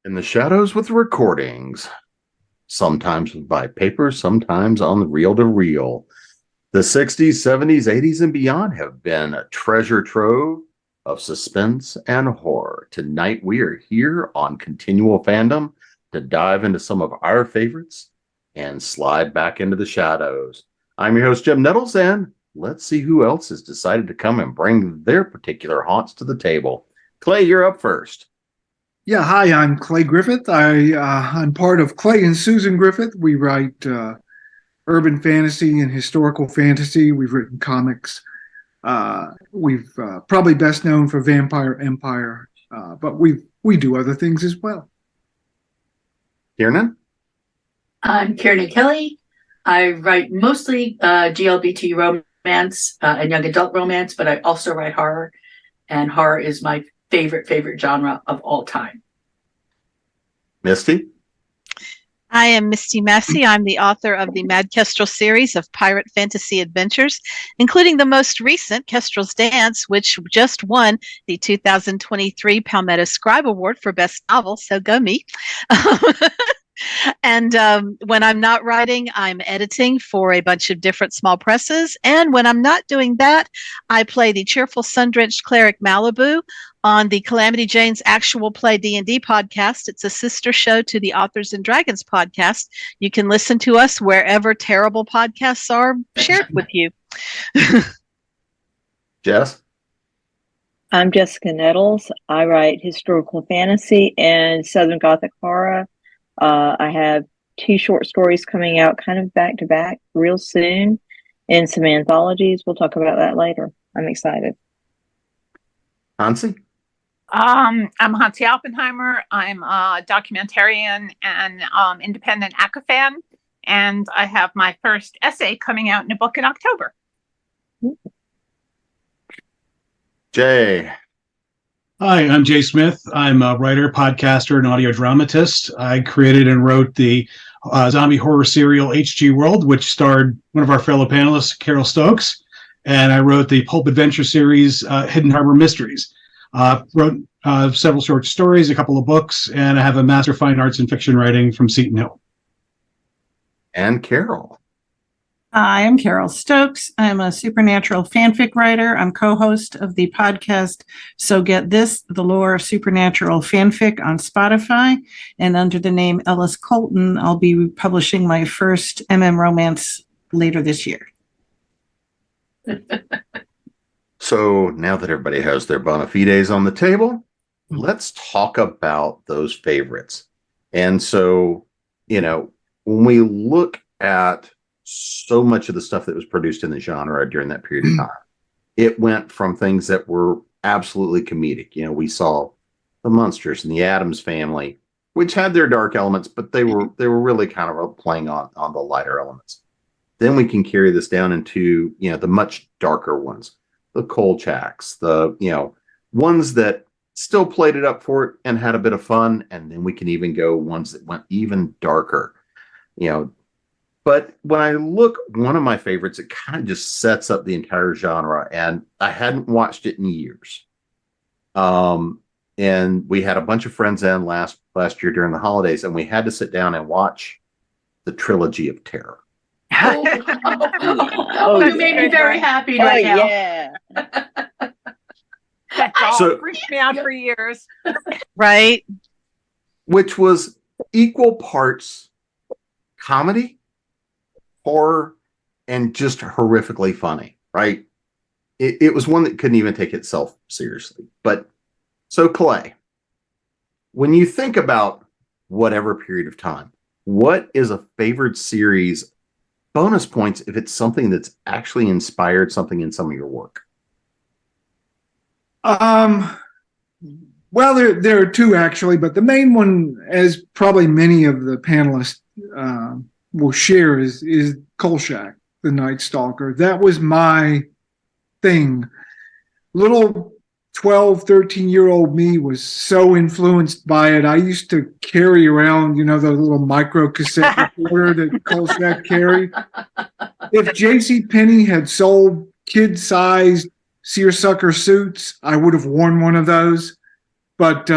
In the shadows with recordings, sometimes by paper, sometimes on the reel to reel. The 60s, 70s, 80s, and beyond have been a treasure trove of suspense and horror. Tonight, we are here on ConTinual Fandom to dive into some of our favorites and slide back into the shadows. I'm your host, Jim Nettles, and let's see who else has decided to come and bring their particular haunts to the table. Clay, you're up first. Yeah, hi, I'm Clay Griffith. I'm part of Clay and Susan Griffith. We write urban fantasy and historical fantasy. We've written comics. We've probably best known for Vampire Empire, but we do other things as well. Kiernan? I'm Kiernan Kelly. I write mostly GLBT romance and young adult romance, but I also write horror, and horror is my favorite genre of all time. Misty? I am Misty Massey. I'm the author of the Mad Kestrel series of pirate fantasy adventures, including the most recent, Kestrel's Dance, which just won the 2023 Palmetto Scribe Award for Best Novel, so go me. And when I'm not writing, I'm editing for a bunch of different small presses. And when I'm not doing that, I play the cheerful sun-drenched cleric Malibu on the Calamity Jane's Actual Play D&D podcast. It's a sister show to the Authors and Dragons podcast. You can listen to us wherever terrible podcasts are shared with you. Jess? I'm Jessica Nettles. I write historical fantasy and Southern Gothic horror. I have 2 short stories coming out kind of back to back real soon and some anthologies. We'll talk about that later. I'm excited. Hansi? I'm Hansi Oppenheimer. I'm a documentarian and independent ACA fan, and I have my first essay coming out in a book in October. Jay? Hi, I'm Jay Smith. I'm a writer, podcaster, and audio dramatist. I created and wrote the zombie horror serial HG World, which starred one of our fellow panelists, Carole Stokes. And I wrote the pulp adventure series, Hidden Harbor Mysteries. Wrote several short stories, a couple of books, and I have a Master of Fine Arts in Fiction Writing from Seton Hill. And Carole? I am Carole Stokes. I'm a supernatural fanfic writer. I'm co-host of the podcast So Get This, the Lore of Supernatural Fanfic on Spotify. And under the name Ellis Colton, I'll be publishing my first romance later this year. So now that everybody has their bona fides on the table, let's talk about those favorites. And so, when we look at so much of the stuff that was produced in the genre during that period of time, it went from things that were absolutely comedic. We saw the Munsters and the Addams Family, which had their dark elements, but they were really kind of playing on the lighter elements. Then we can carry this down into the much darker ones, the Kolchaks, the ones that still played it up for it and had a bit of fun, and then we can even go ones that went even darker. But when I look, one of my favorites, it kind of just sets up the entire genre, and I hadn't watched it in years. And we had a bunch of friends in last year during the holidays, and we had to sit down and watch the Trilogy of Terror. You made me very happy right now. Yeah. That's all freaked me out for years. Right? Which was equal parts comedy, horror, and just horrifically funny, right? It was one that couldn't even take itself seriously. But so Clay, when you think about whatever period of time, what is a favored series? Bonus points if it's something that's actually inspired something in some of your work. Well, there are 2 actually, but the main one, as probably many of the panelists will share, is Kolchak, the Night Stalker. That was my thing. Little 12, 13-year-old me was so influenced by it. I used to carry around, the little micro cassette recorder that Kolchak carried. If JCPenney had sold kid-sized seersucker suits, I would have worn one of those. But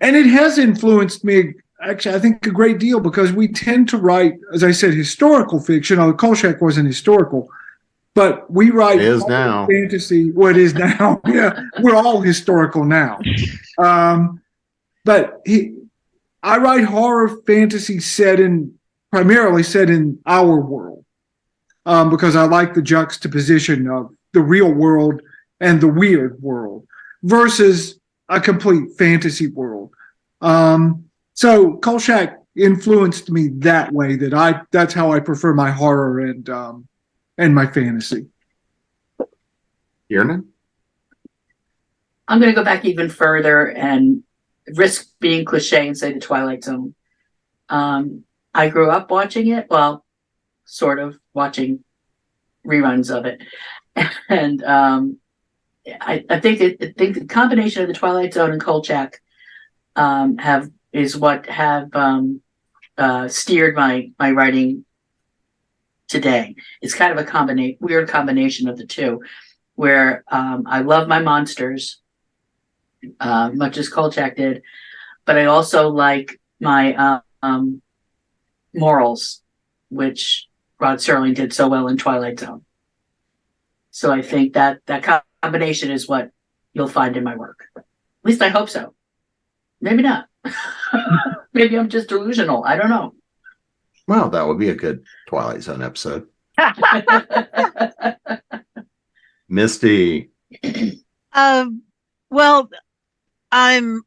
And it has influenced me, actually, I think a great deal, because we tend to write, as I said, historical fiction. Although Kolchak wasn't historical, but we write It is now. fantasy. What is now? Yeah, we're all historical now. But I write horror fantasy primarily set in our world, because I like the juxtaposition of the real world and the weird world versus a complete fantasy world. So Kolchak influenced me that way. That's how I prefer my horror and my fantasy. Kiernan? I'm going to go back even further and risk being cliche and say The Twilight Zone. I grew up watching it, well, sort of watching reruns of it, and I think the combination of The Twilight Zone and Kolchak is what have steered my writing today. It's kind of a weird combination of the two, where I love my monsters much as Kolchak did, but I also like my morals, which Rod Serling did so well in Twilight Zone. So I think that combination is what you'll find in my work. At least I hope so. Maybe not. Maybe I'm just delusional. I don't know. Well, that would be a good Twilight Zone episode. Misty. Well, I'm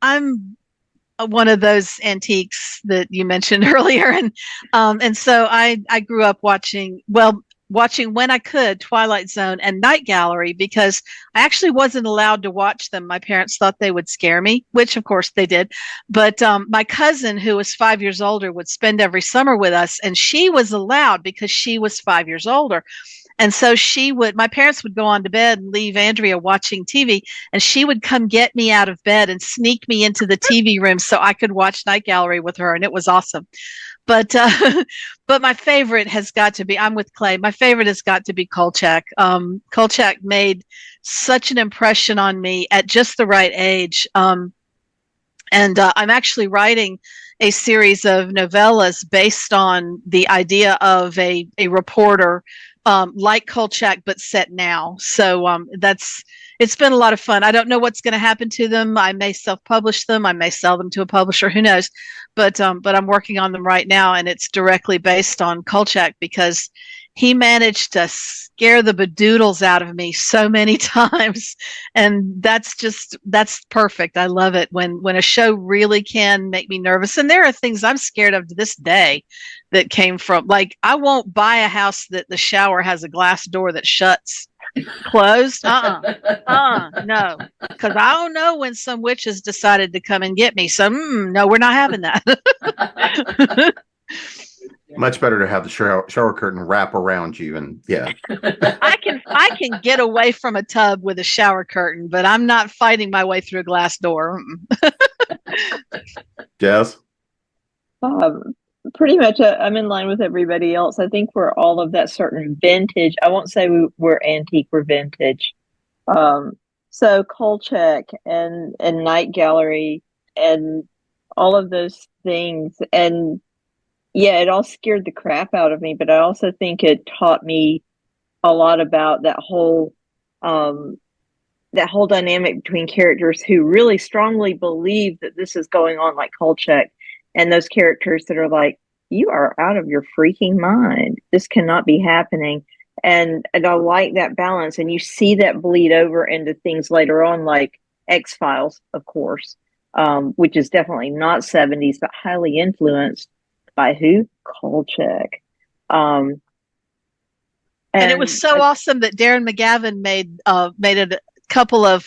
one of those antiques that you mentioned earlier, and so I grew up watching when I could Twilight Zone and Night Gallery, because I actually wasn't allowed to watch them. My parents thought they would scare me, which of course they did. But my cousin, who was 5 years older, would spend every summer with us, and she was allowed because she was 5 years older. And so my parents would go on to bed and leave Andrea watching TV, and she would come get me out of bed and sneak me into the TV room so I could watch Night Gallery with her. And it was awesome. But my favorite has got to be, I'm with Clay, my favorite has got to be Kolchak. Kolchak made such an impression on me at just the right age. And I'm actually writing a series of novellas based on the idea of a reporter like Kolchak, but set now. So it's been a lot of fun. I don't know what's going to happen to them. I may self-publish them. I may sell them to a publisher. Who knows? But I'm working on them right now, and it's directly based on Kolchak because he managed to scare the bedoodles out of me so many times, and that's perfect. I love it when a show really can make me nervous. And there are things I'm scared of to this day that came from, like, I won't buy a house that the shower has a glass door that shuts closed. No, because I don't know when some witch has decided to come and get me. So no, we're not having that. Much better to have the shower curtain wrap around you, and yeah. I can get away from a tub with a shower curtain, but I'm not fighting my way through a glass door. Jazz? Pretty much I'm in line with everybody else. I think we're all of that certain vintage. I won't say we're antique, we're vintage. So Kolchak and Night Gallery and all of those things, and yeah, it all scared the crap out of me, but I also think it taught me a lot about that whole dynamic between characters who really strongly believe that this is going on, like Kolchak, and those characters that are like, you are out of your freaking mind. This cannot be happening. And I like that balance. And you see that bleed over into things later on, like X-Files, of course, which is definitely not 70s, but highly influenced by who? Kolchak. And it was so awesome that Darren McGavin made a couple of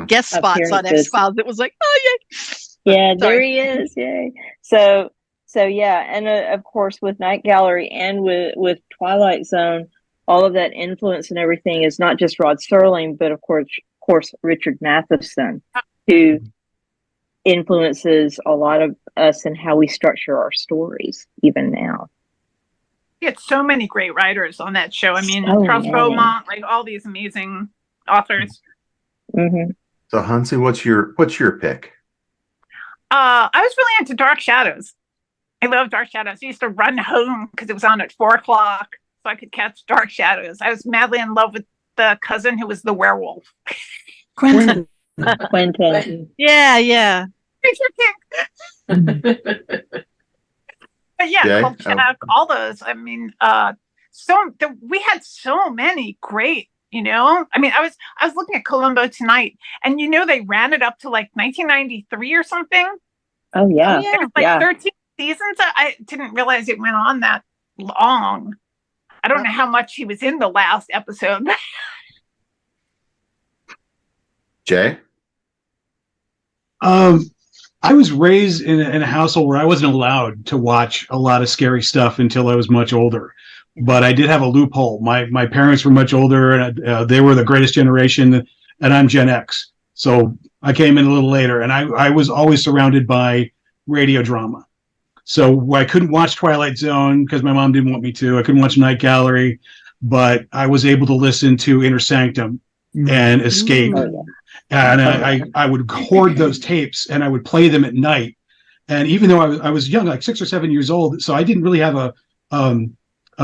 guest spots on X-Files. It was like, oh, yay. Yeah, there he is. Yay. So yeah, and of course with Night Gallery and with Twilight Zone, all of that influence and everything is not just Rod Serling, but of course Richard Matheson, who influences a lot of us and how we structure our stories even now. We had so many great writers on that show. I mean, Charles Beaumont, like all these amazing authors. Mm-hmm. So Hansi, what's your pick? I was really into Dark Shadows. I love Dark Shadows. I used to run home because it was on at 4 o'clock, so I could catch Dark Shadows. I was madly in love with the cousin who was the werewolf. Quentin. Quentin. Yeah. But yeah, Jay? Kolchak, all those. I mean, we had so many great. I mean, I was looking at Columbo tonight, and they ran it up to like 1993 or something. Oh yeah. It was like 13 seasons. I didn't realize it went on that long. I don't know how much he was in the last episode. Jay? I was raised in a household where I wasn't allowed to watch a lot of scary stuff until I was much older. But I did have a loophole. My parents were much older, and they were the greatest generation, and I'm Gen X. So I came in a little later, and I was always surrounded by radio drama. So I couldn't watch Twilight Zone because my mom didn't want me to. I couldn't watch Night Gallery, but I was able to listen to Inner Sanctum and Escape. Oh, yeah. And I would hoard those tapes, and I would play them at night. And even though I was young, like 6 or 7 years old, so I didn't really have a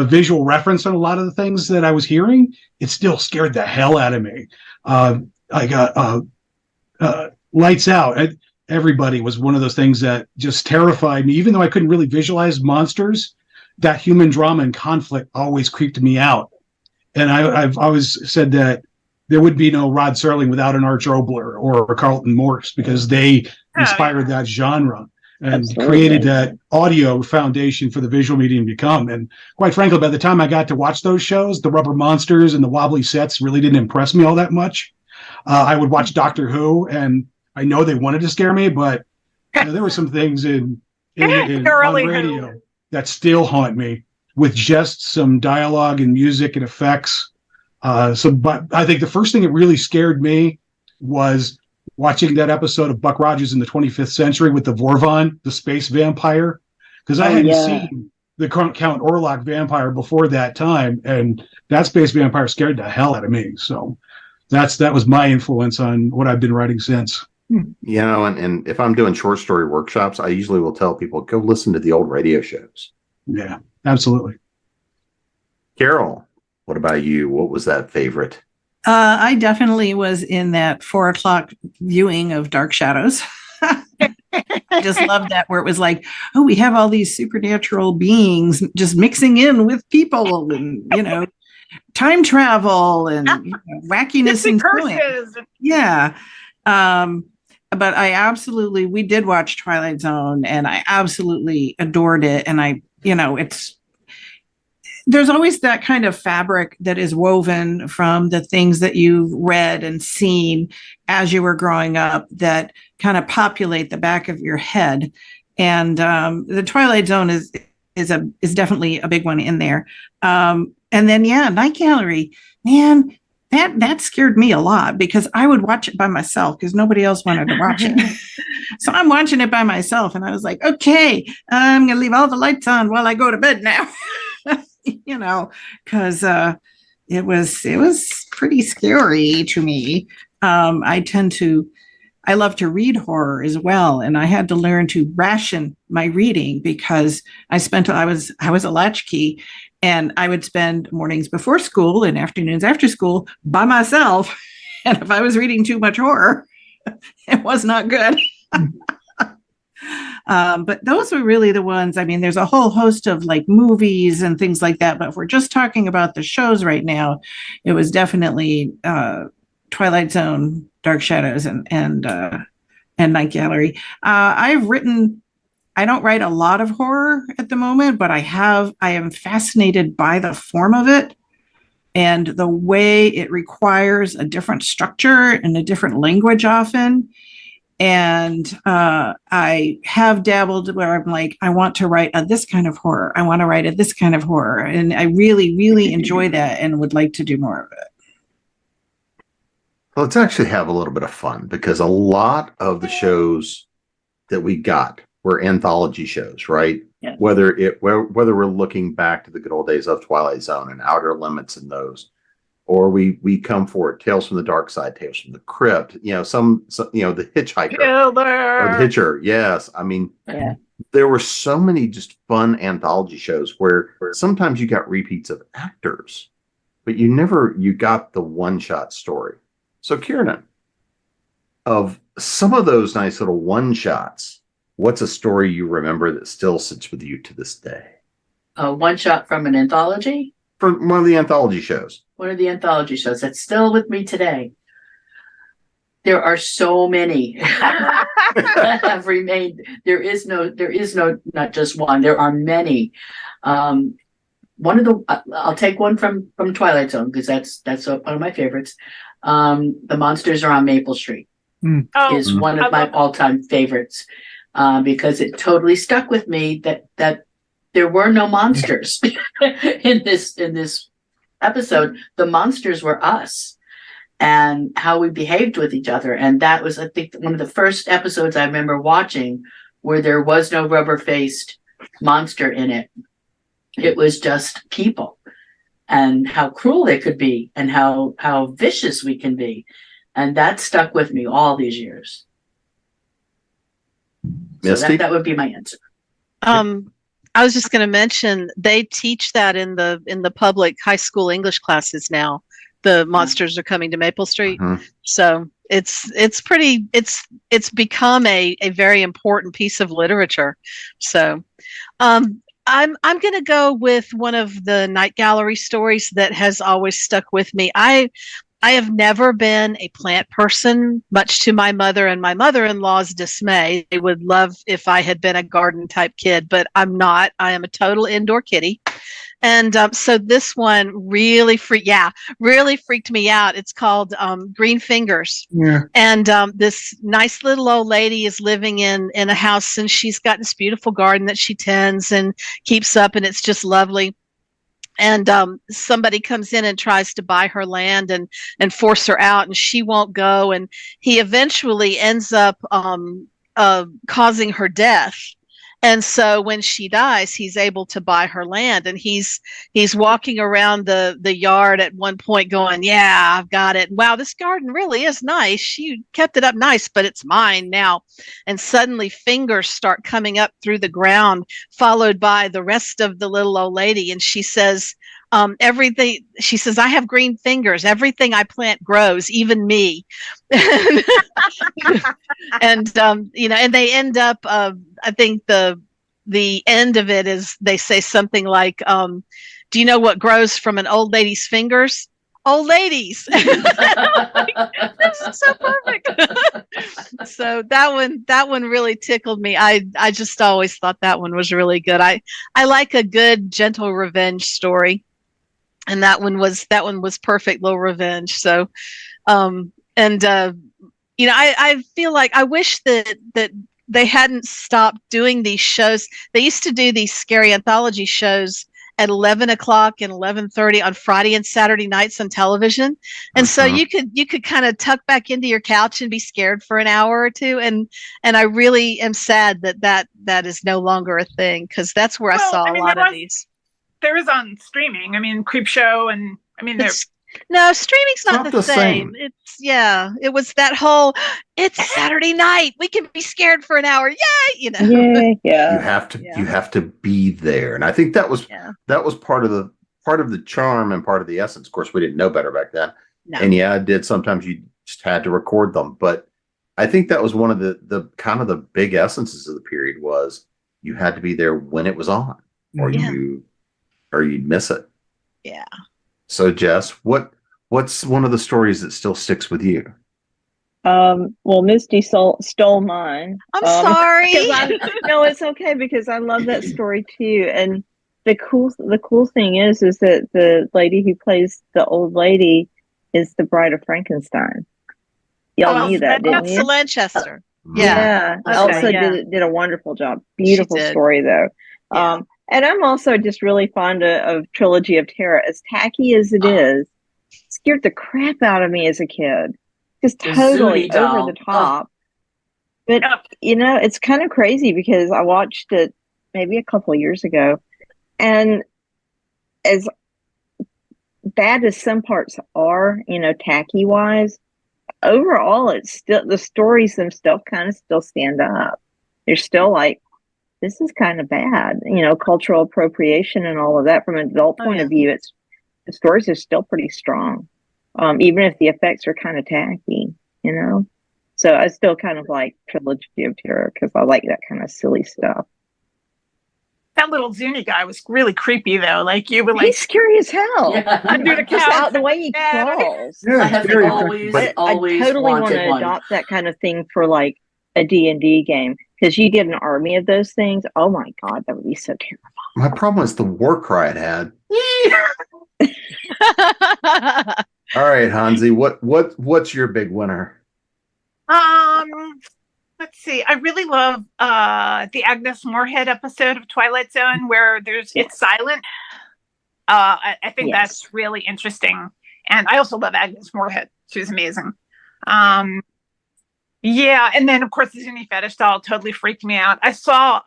visual reference on a lot of the things that I was hearing, it still scared the hell out of me. I got Lights Out. Everybody was one of those things that just terrified me. Even though I couldn't really visualize monsters, that human drama and conflict always creeped me out. And I've always said that there would be no Rod Serling without an Arch Oboler or Carlton Morse, because they inspired that genre and created that audio foundation for the visual medium to come. And quite frankly, by the time I got to watch those shows, the rubber monsters and the wobbly sets really didn't impress me all that much. I would watch Doctor Who, and I know they wanted to scare me, but there were some things on radio that still haunt me, with just some dialogue and music and effects. But I think the first thing that really scared me was watching that episode of Buck Rogers in the 25th Century with the Vorvon, the space vampire, because I hadn't seen the Count Orlok vampire before that time, and that space vampire scared the hell out of me. So that was my influence on what I've been writing since. And if I'm doing short story workshops, I usually will tell people, go listen to the old radio shows. Yeah, absolutely. Carole, What about you? What was that favorite? I definitely was in that 4 o'clock viewing of Dark Shadows. I just loved that, where it was like, oh, we have all these supernatural beings just mixing in with people, and time travel and wackiness and curses. Yeah. But we did watch Twilight Zone, and I absolutely adored it. And there's always that kind of fabric that is woven from the things that you've read and seen as you were growing up that kind of populate the back of your head. And the Twilight Zone is definitely a big one in there. And then, Night Gallery, man, that scared me a lot, because I would watch it by myself because nobody else wanted to watch it. So I'm watching it by myself, and I was like, okay, I'm going to leave all the lights on while I go to bed now. Because it was pretty scary to me. I love to read horror as well, and I had to learn to ration my reading, because I was a latchkey, and I would spend mornings before school and afternoons after school by myself. And if I was reading too much horror, it was not good. But those were really the ones. I mean, there's a whole host of like movies and things like that, but if we're just talking about the shows right now, it was definitely Twilight Zone, Dark Shadows, and Night Gallery. I don't write a lot of horror at the moment, but I am fascinated by the form of it and the way it requires a different structure and a different language often. And I have dabbled where I'm like, I want to write this kind of horror. I want to write this kind of horror. And I really, really enjoy that and would like to do more of it. Let's actually have a little bit of fun, because a lot of the shows that we got were anthology shows, right? Yeah. Whether we're looking back to the good old days of Twilight Zone and Outer Limits and those, or we come for it. Tales from the Dark Side, Tales from the Crypt. Some the Hitchhiker or the Hitcher. Yes, I mean, Yeah. there were so many just fun anthology shows where sometimes you got repeats of actors, but you got the one shot story. So Kiernan, of some of those nice little one shots, what's a story you remember that still sits with you to this day? One shot from an anthology? From one of the anthology shows. One of the anthology shows that's still with me today. There are so many that have remained. There is no, not just one. There are many. I'll take one from Twilight Zone because that's one of my favorites. The Monsters Are on Maple Street is one of my all-time favorites because it totally stuck with me that there were no monsters in this episode. The monsters were us and how we behaved with each other. And that was, I think, one of the first episodes I remember watching where there was no rubber-faced monster in it. It was just people and how cruel they could be and how vicious we can be. And that stuck with me all these years. Misty? So that would be my answer. I was just going to mention they teach that in the public high school English classes now. The monsters are coming to Maple Street. So it's become a very important piece of literature. So I'm going to go with one of the Night Gallery stories that has always stuck with me. I have never been a plant person, much to my mother and my mother-in-law's dismay. They would love if I had been a garden type kid, but I'm not. I am a total indoor kitty. And so this one really freaked me out. It's called Green Fingers. Yeah. And this nice little old lady is living in a house, and she's got this beautiful garden that she tends and keeps up, and it's just lovely. And somebody comes in and tries to buy her land and force her out, and she won't go. And he eventually ends up causing her death. And so when she dies, he's able to buy her land, and he's walking around the yard at one point going, yeah, I've got it. Wow, this garden really is nice. She kept it up nice, but it's mine now. And suddenly fingers start coming up through the ground, followed by the rest of the little old lady. And she says, everything, she says, I have green fingers. Everything I plant grows, even me. And and they end up, I think the end of it is they say something like, do you know what grows from an old lady's fingers? Old ladies. This is so perfect. So that one really tickled me. I just always thought that one was really good. I like a good gentle revenge story. And that one was perfect little revenge. So I feel like I wish that they hadn't stopped doing these shows. They used to do these scary anthology shows at 11 o'clock and 11:30 on Friday and Saturday nights on television. And so you could kind of tuck back into your couch and be scared for an hour or two. And I really am sad that is no longer a thing, because that's where I saw a lot of these. There is on streaming. I mean, Creep Show, and I mean, no, streaming's not the same. It was that whole, it's Saturday night, we can be scared for an hour. Yay, Yeah. You have to be there. And I think that was part of the charm and part of the essence. Of course, we didn't know better back then. No. And it did. Sometimes you just had to record them. But I think that was one of the kind of the big essences of the period was you had to be there when it was on, or you'd miss it. Yeah. So Jess, what's one of the stories that still sticks with you? Well, Misty stole mine. I'm sorry. No, it's okay, because I love that story too. And the cool thing is that the lady who plays the old lady is the Bride of Frankenstein. Y'all knew that, didn't you? Lanchester. Yeah. Elsa did a wonderful job. Beautiful story though. Yeah. And I'm also just really fond of Trilogy of Terror. As tacky as it is, scared the crap out of me as a kid. Just totally over the top. But, it's kind of crazy because I watched it maybe a couple of years ago. And as bad as some parts are, tacky wise, overall, it's still, the stories themselves kind of still stand up. They're still like, this is kind of bad, cultural appropriation and all of that. From an adult point of view, the stories are still pretty strong, even if the effects are kind of tacky, So I still kind of like Trilogy of Terror because I like that kind of silly stuff. That little Zuni guy was really creepy, though. Like, you were like, he's scary as hell. Yeah. under the Just couch. out the way he crawls. Yeah, I have very always effective. I totally want wanted to one. adopt that kind of thing for like a D&D game, because you get an army of those things. Oh my god, that would be so terrifying. My problem is the war cry it had. All right, Hansi, what's your big winner? Let's see. I really love the Agnes Moorehead episode of Twilight Zone where it's silent. I think that's really interesting, and I also love Agnes Moorehead. She was amazing. Yeah, and then of course the Zuni fetish doll totally freaked me out. I saw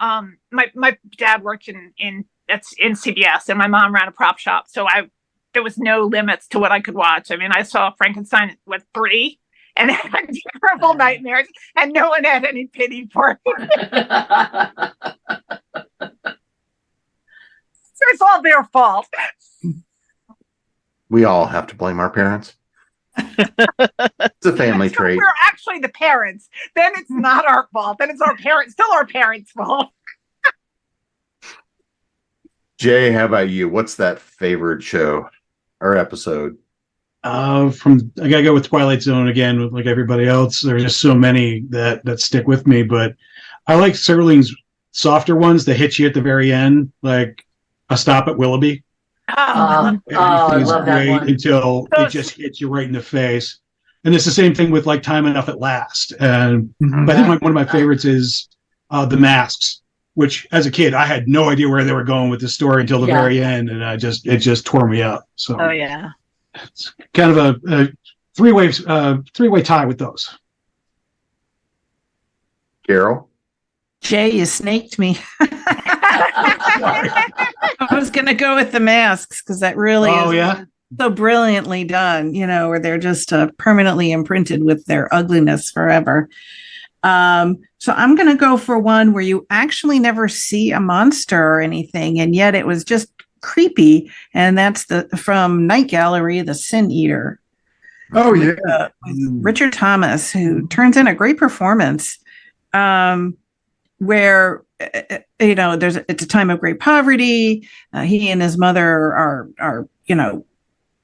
my dad worked in CBS, and my mom ran a prop shop, so there was no limits to what I could watch. I mean, I saw Frankenstein at 3 and had terrible nightmares, and no one had any pity for me. So it's all their fault. We all have to blame our parents. It's a family trait. We're actually the parents. Then it's not our fault. Then it's still our parents' fault. Jay, how about you? What's that favorite show or episode? I gotta go with Twilight Zone again. With like everybody else, there's just so many that stick with me. But I like Serling's softer ones that hit you at the very end, like A Stop at Willoughby. I love that one. Until it just hits you right in the face. And it's the same thing with like Time Enough at Last. And but I think one of my favorites is The Masks, which as a kid I had no idea where they were going with the story until the very end, and it just tore me up. So it's kind of a three-way tie with those. Carole? Jay, you snaked me. I was going to go with The Masks because that really is so brilliantly done, where they're just permanently imprinted with their ugliness forever. So I'm going to go for one where you actually never see a monster or anything, and yet it was just creepy. And that's from Night Gallery, The Sin Eater. Oh, yeah. With Richard Thomas, who turns in a great performance, where it's a time of great poverty. He and his mother are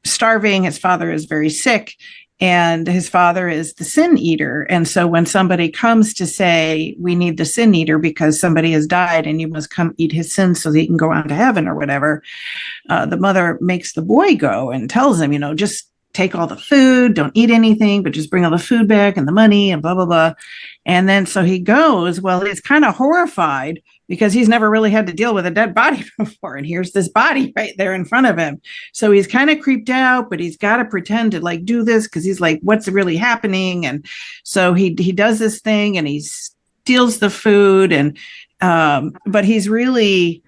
starving. His father is very sick, and his father is the Sin Eater. And so when somebody comes to say, we need the Sin Eater because somebody has died and you must come eat his sins so that he can go on to heaven or whatever, the mother makes the boy go and tells him, just take all the food, don't eat anything, but just bring all the food back and the money and blah, blah, blah. And then so he goes. Well, he's kind of horrified because he's never really had to deal with a dead body before. And here's this body right there in front of him. So he's kind of creeped out, but he's got to pretend to like do this because he's like, what's really happening? And so he does this thing and he steals the food. And but he's really,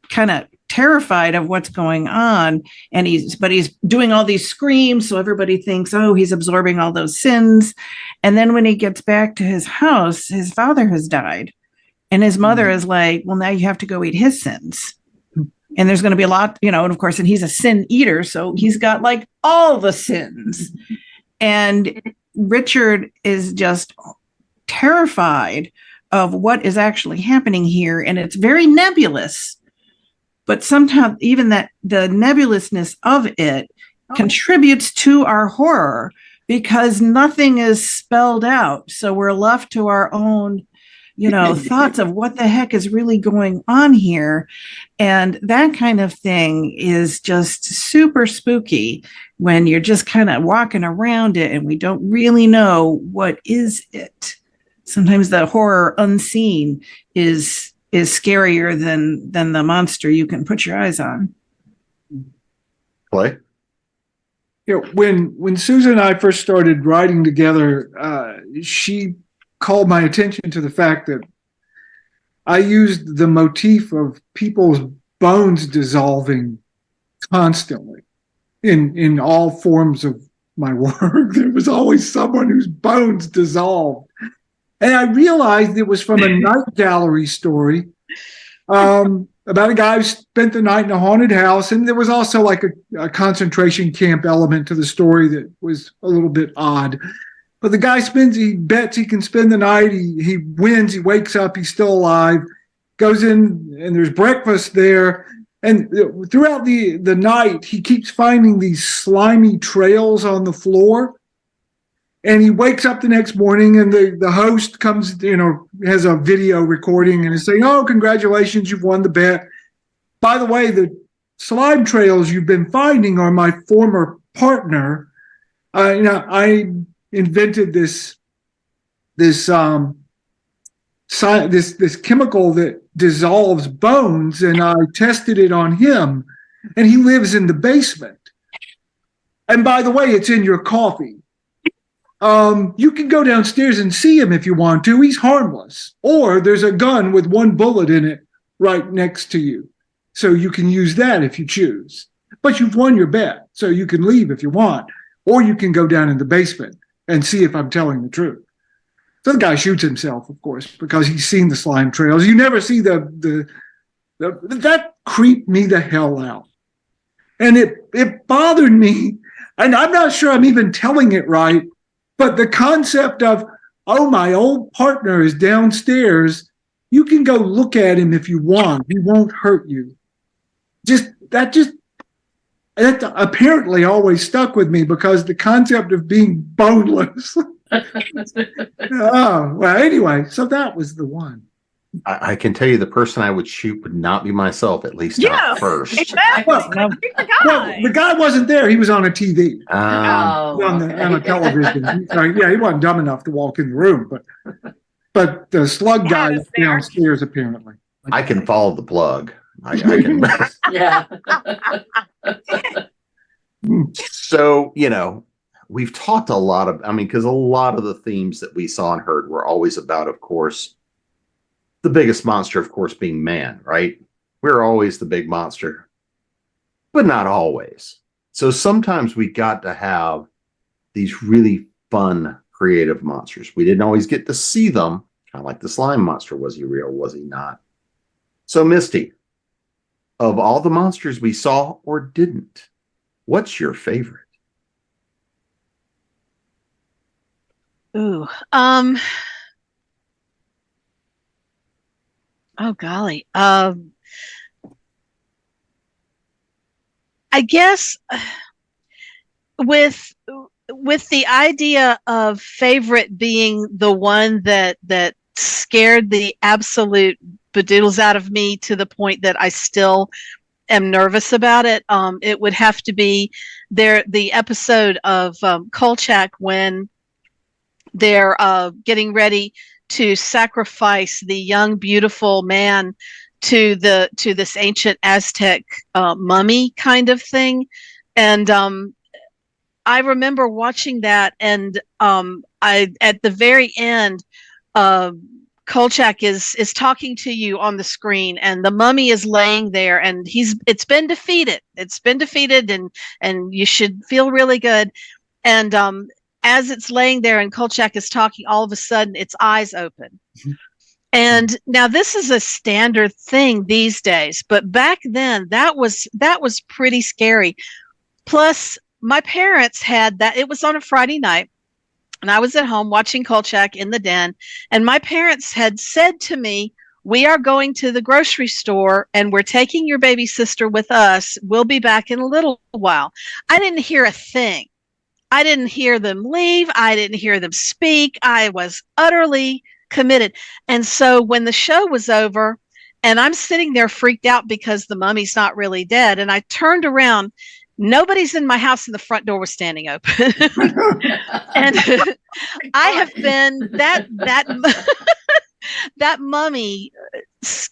kind of terrified of what's going on, and he's doing all these screams, so everybody thinks, oh, he's absorbing all those sins. And then when he gets back to his house, his father has died, and his mother is like, well, now you have to go eat his sins, and there's going to be a lot, and of course, and he's a sin eater, so he's got like all the sins. And Richard is just terrified of what is actually happening here, and it's very nebulous. But sometimes even that the nebulousness of it contributes to our horror because nothing is spelled out. So we're left to our own, thoughts of what the heck is really going on here. And that kind of thing is just super spooky when you're just kind of walking around it and we don't really know what is it. Sometimes the horror unseen is scarier than the monster you can put your eyes on. Clay? When Susan and I first started writing together, she called my attention to the fact that I used the motif of people's bones dissolving constantly. in all forms of my work. There was always someone whose bones dissolved. And I realized it was from a night gallery story about a guy who spent the night in a haunted house. And there was also like a concentration camp element to the story that was a little bit odd. But the guy he bets he can spend the night. He wins. He wakes up. He's still alive. Goes in, and there's breakfast there. And throughout the night, he keeps finding these slimy trails on the floor. And he wakes up the next morning, and the host comes, has a video recording and is saying, "Oh, congratulations, you've won the bet. By the way, the slime trails you've been finding are my former partner. I invented this chemical that dissolves bones, and I tested it on him, and he lives in the basement. And by the way, it's in your coffee. You can go downstairs and see him if you want to. He's harmless. Or there's a gun with one bullet in it right next to you. So you can use that if you choose. But you've won your bet, so you can leave if you want. Or you can go down in the basement and see if I'm telling the truth." So the guy shoots himself, of course, because he's seen the slime trails. You never see that creeped me the hell out. And it bothered me. And I'm not sure I'm even telling it right, but the concept of, oh, my old partner is downstairs. You can go look at him if you want. He won't hurt you. That apparently always stuck with me, because the concept of being boneless. Oh, well, anyway, so that was the one. I can tell you the person I would shoot would not be myself, at least not first. Exactly. Well, the guy wasn't there. He was on a TV, Oh, on a television. Yeah, he wasn't dumb enough to walk in the room, but the slug guy is downstairs apparently. I can follow the plug. I can. yeah. So, we've talked a lot because a lot of the themes that we saw and heard were always about, of course, the biggest monster, of course, being man, right? We're always the big monster, but not always. So sometimes we got to have these really fun, creative monsters. We didn't always get to see them, kind of like the slime monster. Was he real? Was he not? So, Misty, of all the monsters we saw or didn't, what's your favorite? Ooh. Oh golly. I guess with the idea of favorite being the one that scared the absolute bedoodles out of me to the point that I still am nervous about it. It would have to be the episode of Kolchak when they're getting ready to sacrifice the young, beautiful man to this ancient Aztec mummy kind of thing. And I remember watching that, and at the very end, Kolchak is talking to you on the screen, and the mummy is laying there, and it's been defeated. It's been defeated, and you should feel really good. And as it's laying there and Kolchak is talking, all of a sudden its eyes open. Mm-hmm. And now this is a standard thing these days, but back then that was pretty scary. Plus, my parents had that. It was on a Friday night, and I was at home watching Kolchak in the den, and my parents had said to me, "We are going to the grocery store, and we're taking your baby sister with us. We'll be back in a little while." I didn't hear a thing. I didn't hear them leave. I didn't hear them speak. I was utterly committed. And so when the show was over, and I'm sitting there freaked out because the mummy's not really dead, and I turned around, nobody's in my house, and the front door was standing open. And I have been that mummy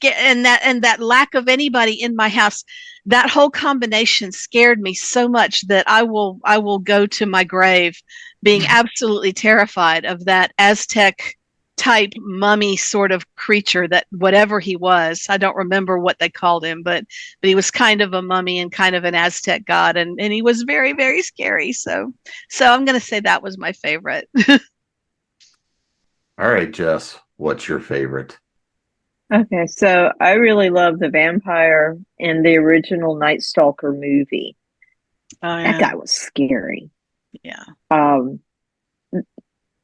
and that lack of anybody in my house. That whole combination scared me so much that I will go to my grave being absolutely terrified of that Aztec type mummy sort of creature, that whatever he was, I don't remember what they called him, but he was kind of a mummy and kind of an Aztec god, and he was very, very scary. So I'm going to say that was my favorite. All right, Jess, what's your favorite? Okay, so I really love the vampire in the original Night Stalker movie. Oh, That guy was scary. Yeah.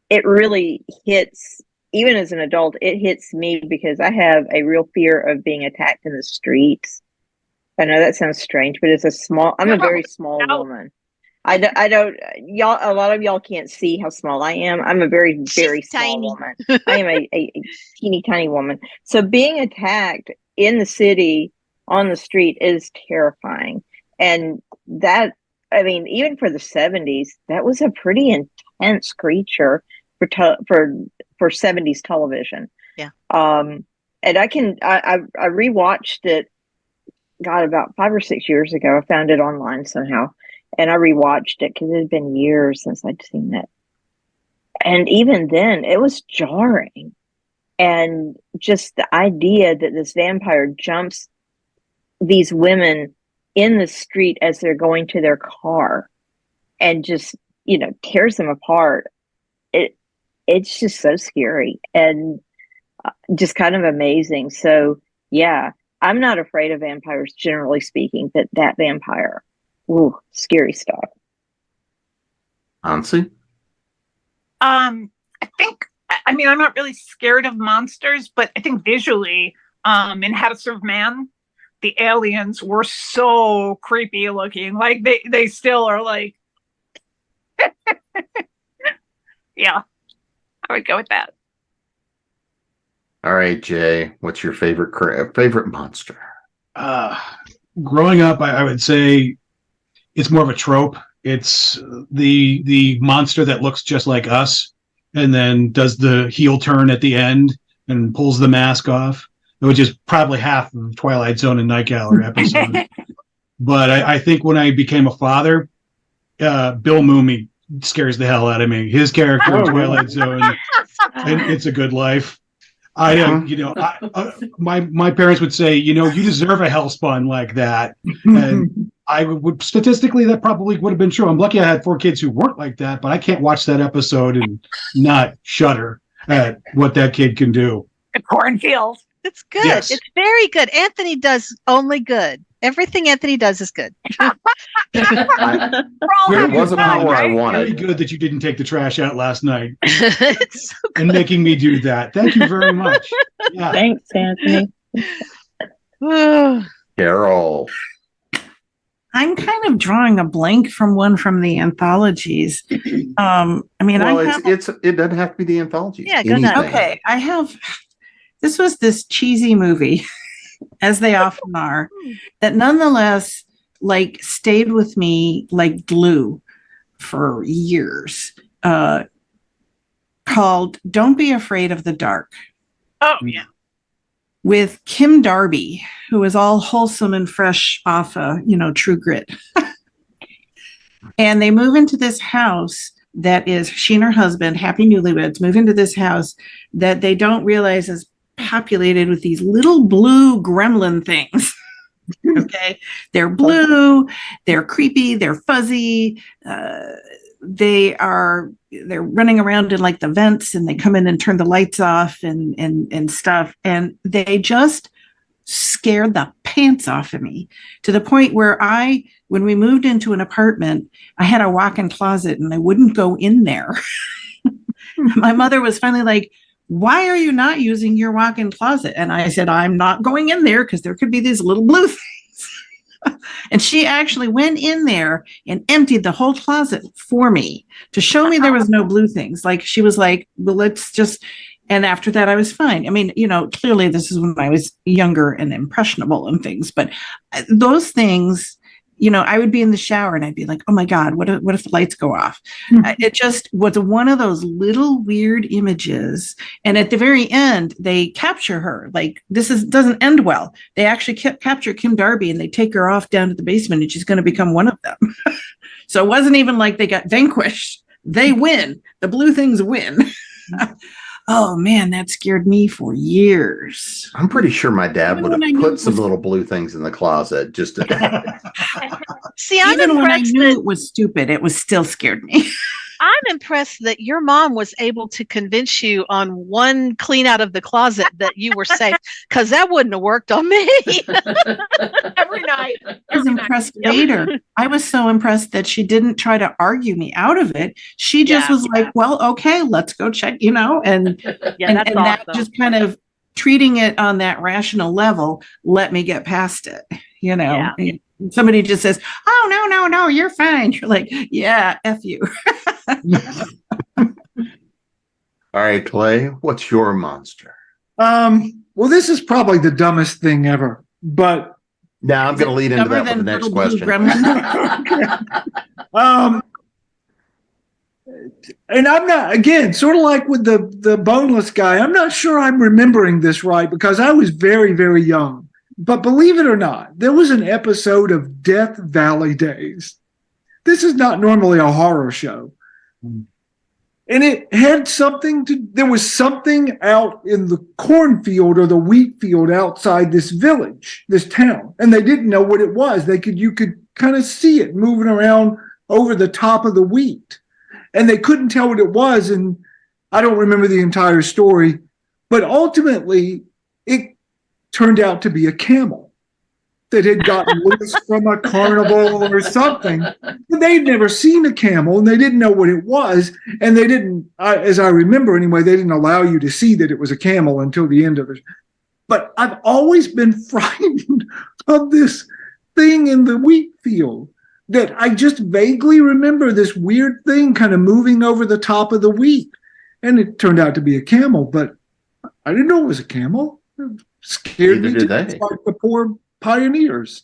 It really hits, even as an adult, it hits me because I have a real fear of being attacked in the streets. I know that sounds strange, but I'm a very small woman. I don't, y'all, a lot of y'all can't see how small I am. I'm a very, very small woman. I am a teeny tiny woman. So being attacked in the city on the street is terrifying. And that, I mean, even for the 70s, that was a pretty intense creature for 70s television. Yeah. And I rewatched it, God, about 5 or 6 years ago. I found it online somehow. And I rewatched it because it had been years since I'd seen it. And even then, it was jarring. And just the idea that this vampire jumps these women in the street as they're going to their car and just, tears them apart. It's just so scary and just kind of amazing. So, yeah, I'm not afraid of vampires, generally speaking, but that vampire, ooh, scary stuff. Hansi? I think, I'm not really scared of monsters, but I think visually, in How to Serve Man, the aliens were so creepy looking. Like they still are like, yeah, I would go with that. All right, Jay, what's your favorite monster? Growing up, I would say it's more of a trope. It's the monster that looks just like us and then does the heel turn at the end and pulls the mask off, which is probably half of Twilight Zone and Night Gallery episode. But I think when I became a father, Bill Mumy scares the hell out of me. His character in Twilight Zone, and It's a Good Life. My parents would say, you deserve a hellspawn like that. And I would, statistically, that probably would have been true. I'm lucky I had 4 kids who weren't like that, but I can't watch that episode and not shudder at what that kid can do. The cornfield. It's good. Yes. It's very good. Anthony does only good. Everything Anthony does is good. It wasn't what I wanted. Very good that you didn't take the trash out last night It's so good. and making me do that. Thank you very much. Yeah. Thanks, Anthony. Carole. I'm kind of drawing a blank from one from the anthologies. It doesn't have to be the anthology. Yeah, go ahead. Okay, this was this cheesy movie, as they often are, that nonetheless, stayed with me like glue for years, called Don't Be Afraid of the Dark. Oh, yeah. With Kim Darby, who is all wholesome and fresh off True Grit. And they move into this house that is, she and her husband, happy newlyweds, move into this house that they don't realize is populated with these little blue gremlin things. Okay. They're blue, they're creepy, they're fuzzy. They're running around in the vents, and they come in and turn the lights off and stuff. And they just scared the pants off of me, to the point where when we moved into an apartment, I had a walk-in closet and I wouldn't go in there. My mother was finally like, why are you not using your walk-in closet? And I said, I'm not going in there because there could be these little blue things. And she actually went in there and emptied the whole closet for me to show me there was no blue things. She was like, well, let's just, and after that I was fine. Clearly this is when I was younger and impressionable and things, but those things, I would be in the shower and I'd be like, oh my God, what if the lights go off? It just was one of those little weird images. And at the very end, they capture her. Doesn't end well. They actually capture Kim Darby and they take her off down to the basement and she's going to become one of them. So it wasn't even like they got vanquished. They win. The blue things win. oh man, that scared me for years. I'm pretty sure my dad Even would when I have knew put it some was- little blue things in the closet just to. See, I'm Even when I impressed knew that it was stupid, it was still scared me. I'm impressed that your mom was able to convince you on one clean out of the closet that you were safe, because that wouldn't have worked on me. Every night. I was Every night. impressed later. I was so impressed that she didn't try to argue me out of it. She just Yeah, was like, well, okay, let's go check, and Yeah, that's and that awesome. just kind of treating it on that rational level let me get past it. Yeah. And somebody just says, oh, no, you're fine. You're like, yeah, F you. All right, Clay, what's your monster? Well, this is probably the dumbest thing ever, but Now I'm going to lead into Dumber that with than the next Little Blue question. Gremlin. And I'm not, again, sort of like with the boneless guy, I'm not sure I'm remembering this right because I was very, very young. But believe it or not, there was an episode of Death Valley Days. This is not normally a horror show. And it had there was something out in the cornfield or the wheat field outside this village, this town, and they didn't know what it was. You could kind of see it moving around over the top of the wheat, and they couldn't tell what it was. And I don't remember the entire story, but ultimately it turned out to be a camel that had gotten loose from a carnival or something. They'd never seen a camel and they didn't know what it was. And they didn't, as I remember anyway, they didn't allow you to see that it was a camel until the end of it. But I've always been frightened of this thing in the wheat field that I just vaguely remember this weird thing kind of moving over the top of the wheat. And it turned out to be a camel, but I didn't know it was a camel. It scared Neither me did to they. death, like the poor pioneers.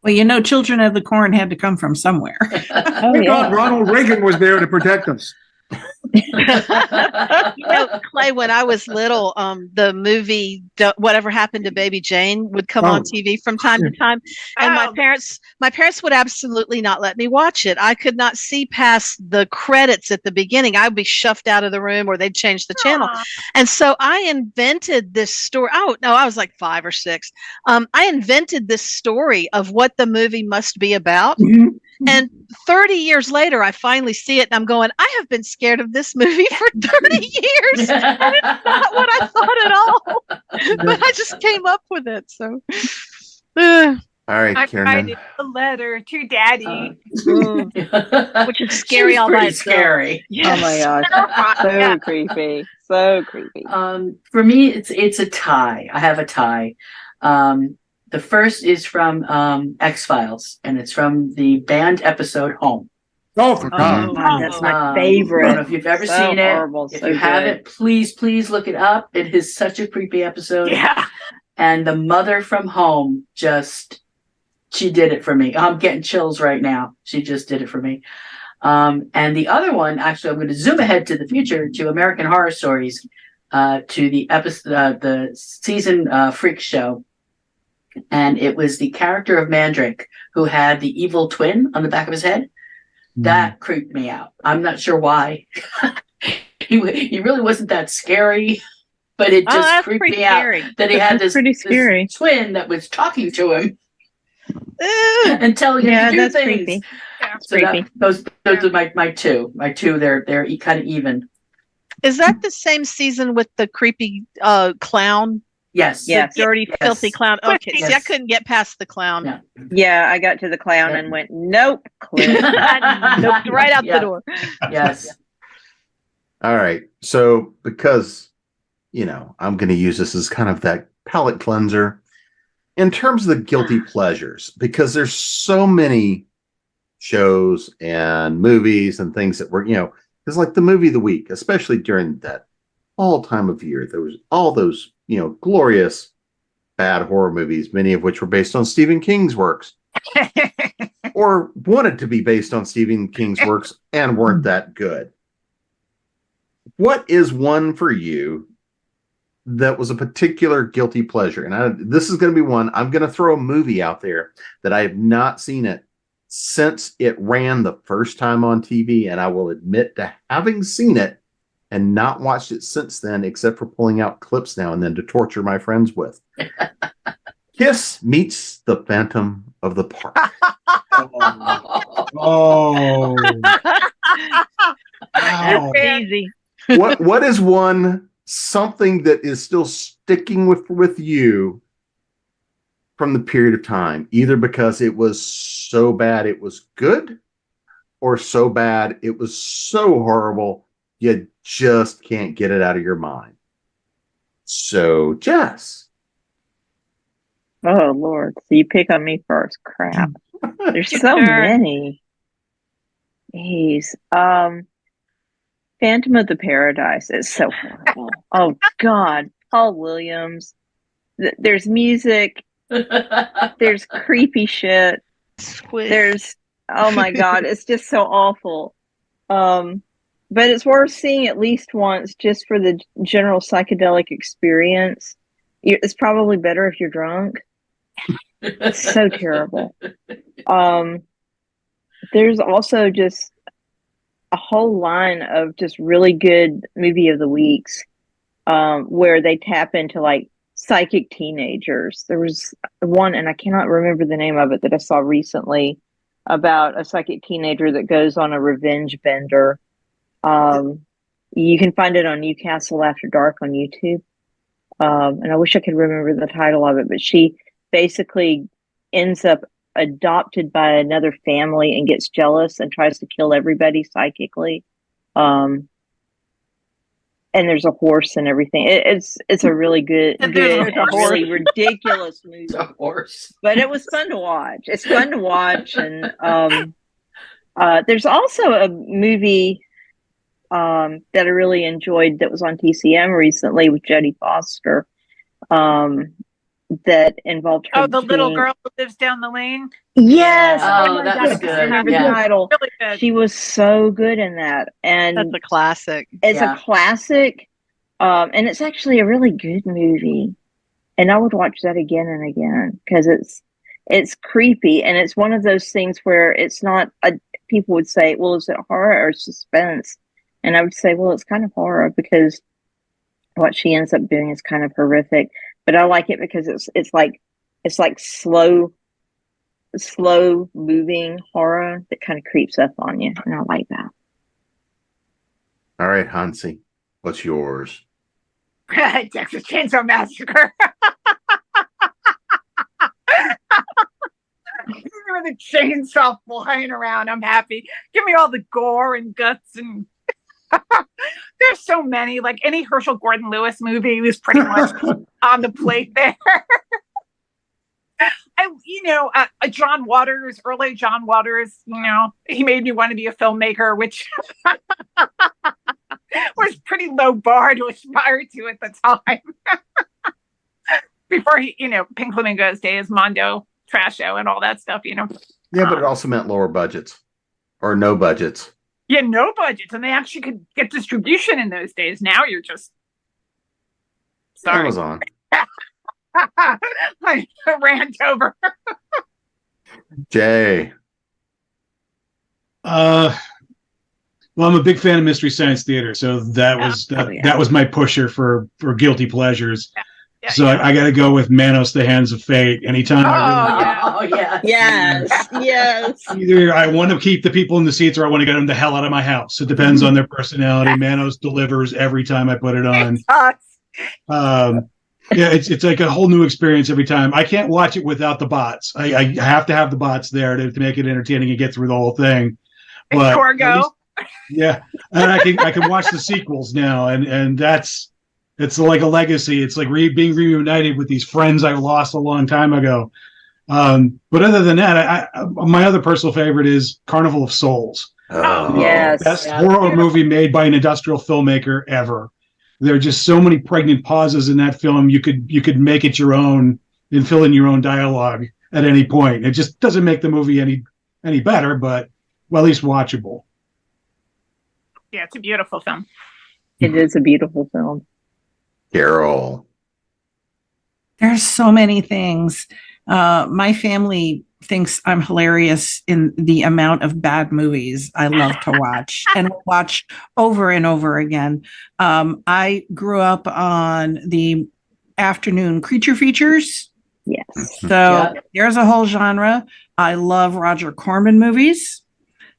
Well, children of the corn had to come from somewhere. Oh, Thank yeah. God Ronald Reagan was there to protect us. Clay, when I was little, the movie Whatever Happened to Baby Jane would come on TV from time to time, and my parents would absolutely not let me watch it. I could not see past the credits at the beginning. I would be shoved out of the room, or they'd change the channel. And so I invented this story. Oh no, I was like 5 or 6. I invented this story of what the movie must be about. Mhm. And 30 years later, I finally see it and I'm going, I have been scared of this movie for 30 years. And it's not what I thought at all. But I just came up with it. So, All right, I'm Kiernan. writing a letter to Daddy. which is scary all pretty by itself. scary. Oh my gosh. So Yeah. creepy. So creepy. For me, it's a tie. I have a tie. The first is from X-Files, and it's from the banned episode Home. Oh, for God. Oh, that's my I don't favorite. know if you've ever So seen it. horrible, If so you good. haven't, please look it up. It is such a creepy episode. Yeah. And the mother from Home she did it for me. I'm getting chills right now. She just did it for me. And the other one, actually, I'm going to zoom ahead to the future to American Horror Stories, to the episode, the season freak show. And it was the character of Mandrake who had the evil twin on the back of his head. That creeped me out. I'm not sure why. he really wasn't that scary, but it just that's creeped pretty me out scary. that he had That's this, pretty this scary. twin that was talking to him Ugh. and telling him Yeah, to do that's things. creepy. So creepy. those are my two. My two, they're kind of even. Is that the same season with the creepy clown? Yes. Yes. The dirty, Yes. filthy clown. Okay, see, I Yes. couldn't get past the clown. Yeah. Yeah, I got to the clown Yeah. and went, nope. Click. I noped right out Yeah. the door. Yes. All right. So, because, I'm going to use this as kind of that palate cleanser in terms of the guilty pleasures, because there's so many shows and movies and things that were, it's like the movie of the week, especially during that all time of year. There was all those, glorious bad horror movies, many of which were based on Stephen King's works or wanted to be based on Stephen King's works and weren't that good. What is one for you that was a particular guilty pleasure? And this is going to be one. I'm going to throw a movie out there that I have not seen it since it ran the first time on TV. And I will admit to having seen it and not watched it since then, except for pulling out clips now and then to torture my friends with. Kiss meets the Phantom of the Park. Oh, wow. Easy. What is something that is still sticking with you from the period of time, either because it was so bad it was good, or so bad it was so horrible you just can't get it out of your mind? So, Jess. Oh Lord. So you pick on me first. Crap. There's so many. Jeez. Phantom of the Paradise is so horrible. Oh God. Paul Williams. There's music. There's creepy shit. There's, oh my God, it's just so awful. But it's worth seeing at least once just for the general psychedelic experience. It's probably better if you're drunk. It's so terrible. There's also just a whole line of just really good movie of the weeks, where they tap into like psychic teenagers. There was one, and I cannot remember the name of it, that I saw recently about a psychic teenager that goes on a revenge bender. You can find it on Newcastle After Dark on YouTube. And I wish I could remember the title of it, but she basically ends up adopted by another family and gets jealous and tries to kill everybody psychically. And there's a horse and everything. It's a really good, really ridiculous movie. A horse. But it was fun to watch. It's fun to watch. And there's also a movie that I really enjoyed that was on TCM recently with Jodie Foster, that involved her. Oh, the little girl who lives down the lane. Yes. Oh, that's good. I remember Yeah. the title. Really good. She was so good in that. And That's a classic. it's Yeah. a classic. And it's actually a really good movie. And I would watch that again and again because it's creepy. And it's one of those things where it's not people would say, well, is it horror or suspense? And I would say, well, it's kind of horror because what she ends up doing is kind of horrific. But I like it because it's like slow moving horror that kind of creeps up on you, and I like that. All right, Hansi, what's yours? Texas Chainsaw Massacre. With the chainsaw flying around, I'm happy. Give me all the gore and guts and. There's so many. Like any Herschel Gordon Lewis movie was pretty much on the plate there. John Waters, early John Waters, he made me want to be a filmmaker, which was pretty low bar to aspire to at the time. Before he, Pink Flamingo's days, Mondo, Trash Show, and all that stuff, Yeah, but it also meant lower budgets or no budgets. Yeah, no budgets, and they actually could get distribution in those days. Now you're just sorry. Amazon. I rant over. Jay. Well, I'm a big fan of Mystery Science Theater, so that was my pusher for guilty pleasures. Yeah, So I got to go with Manos: The Hands of Fate. Anytime Oh, yeah. Yes. either I want to keep the people in the seats or I want to get them the hell out of my house. It depends on their personality. Manos delivers every time I put it on. Yeah, it's like a whole new experience every time. I can't watch it without the bots. I have to have the bots there to make it entertaining and get through the whole thing. But Corgo. yeah, and I can watch the sequels now, and it's like a legacy. It's like being reunited with these friends I lost a long time ago. But other than that, my other personal favorite is Carnival of Souls. Oh, Yes. Best horror movie made by an industrial filmmaker ever. There are just so many pregnant pauses in that film. You could make it your own and fill in your own dialogue at any point. It just doesn't make the movie any better, but at least watchable. Yeah, it's a beautiful film. It is a beautiful film. Carole. There's so many things. My family thinks I'm hilarious in the amount of bad movies I love to watch and watch over and over again. I grew up on the afternoon creature features. Yes. So there's a whole genre. I love Roger Corman movies.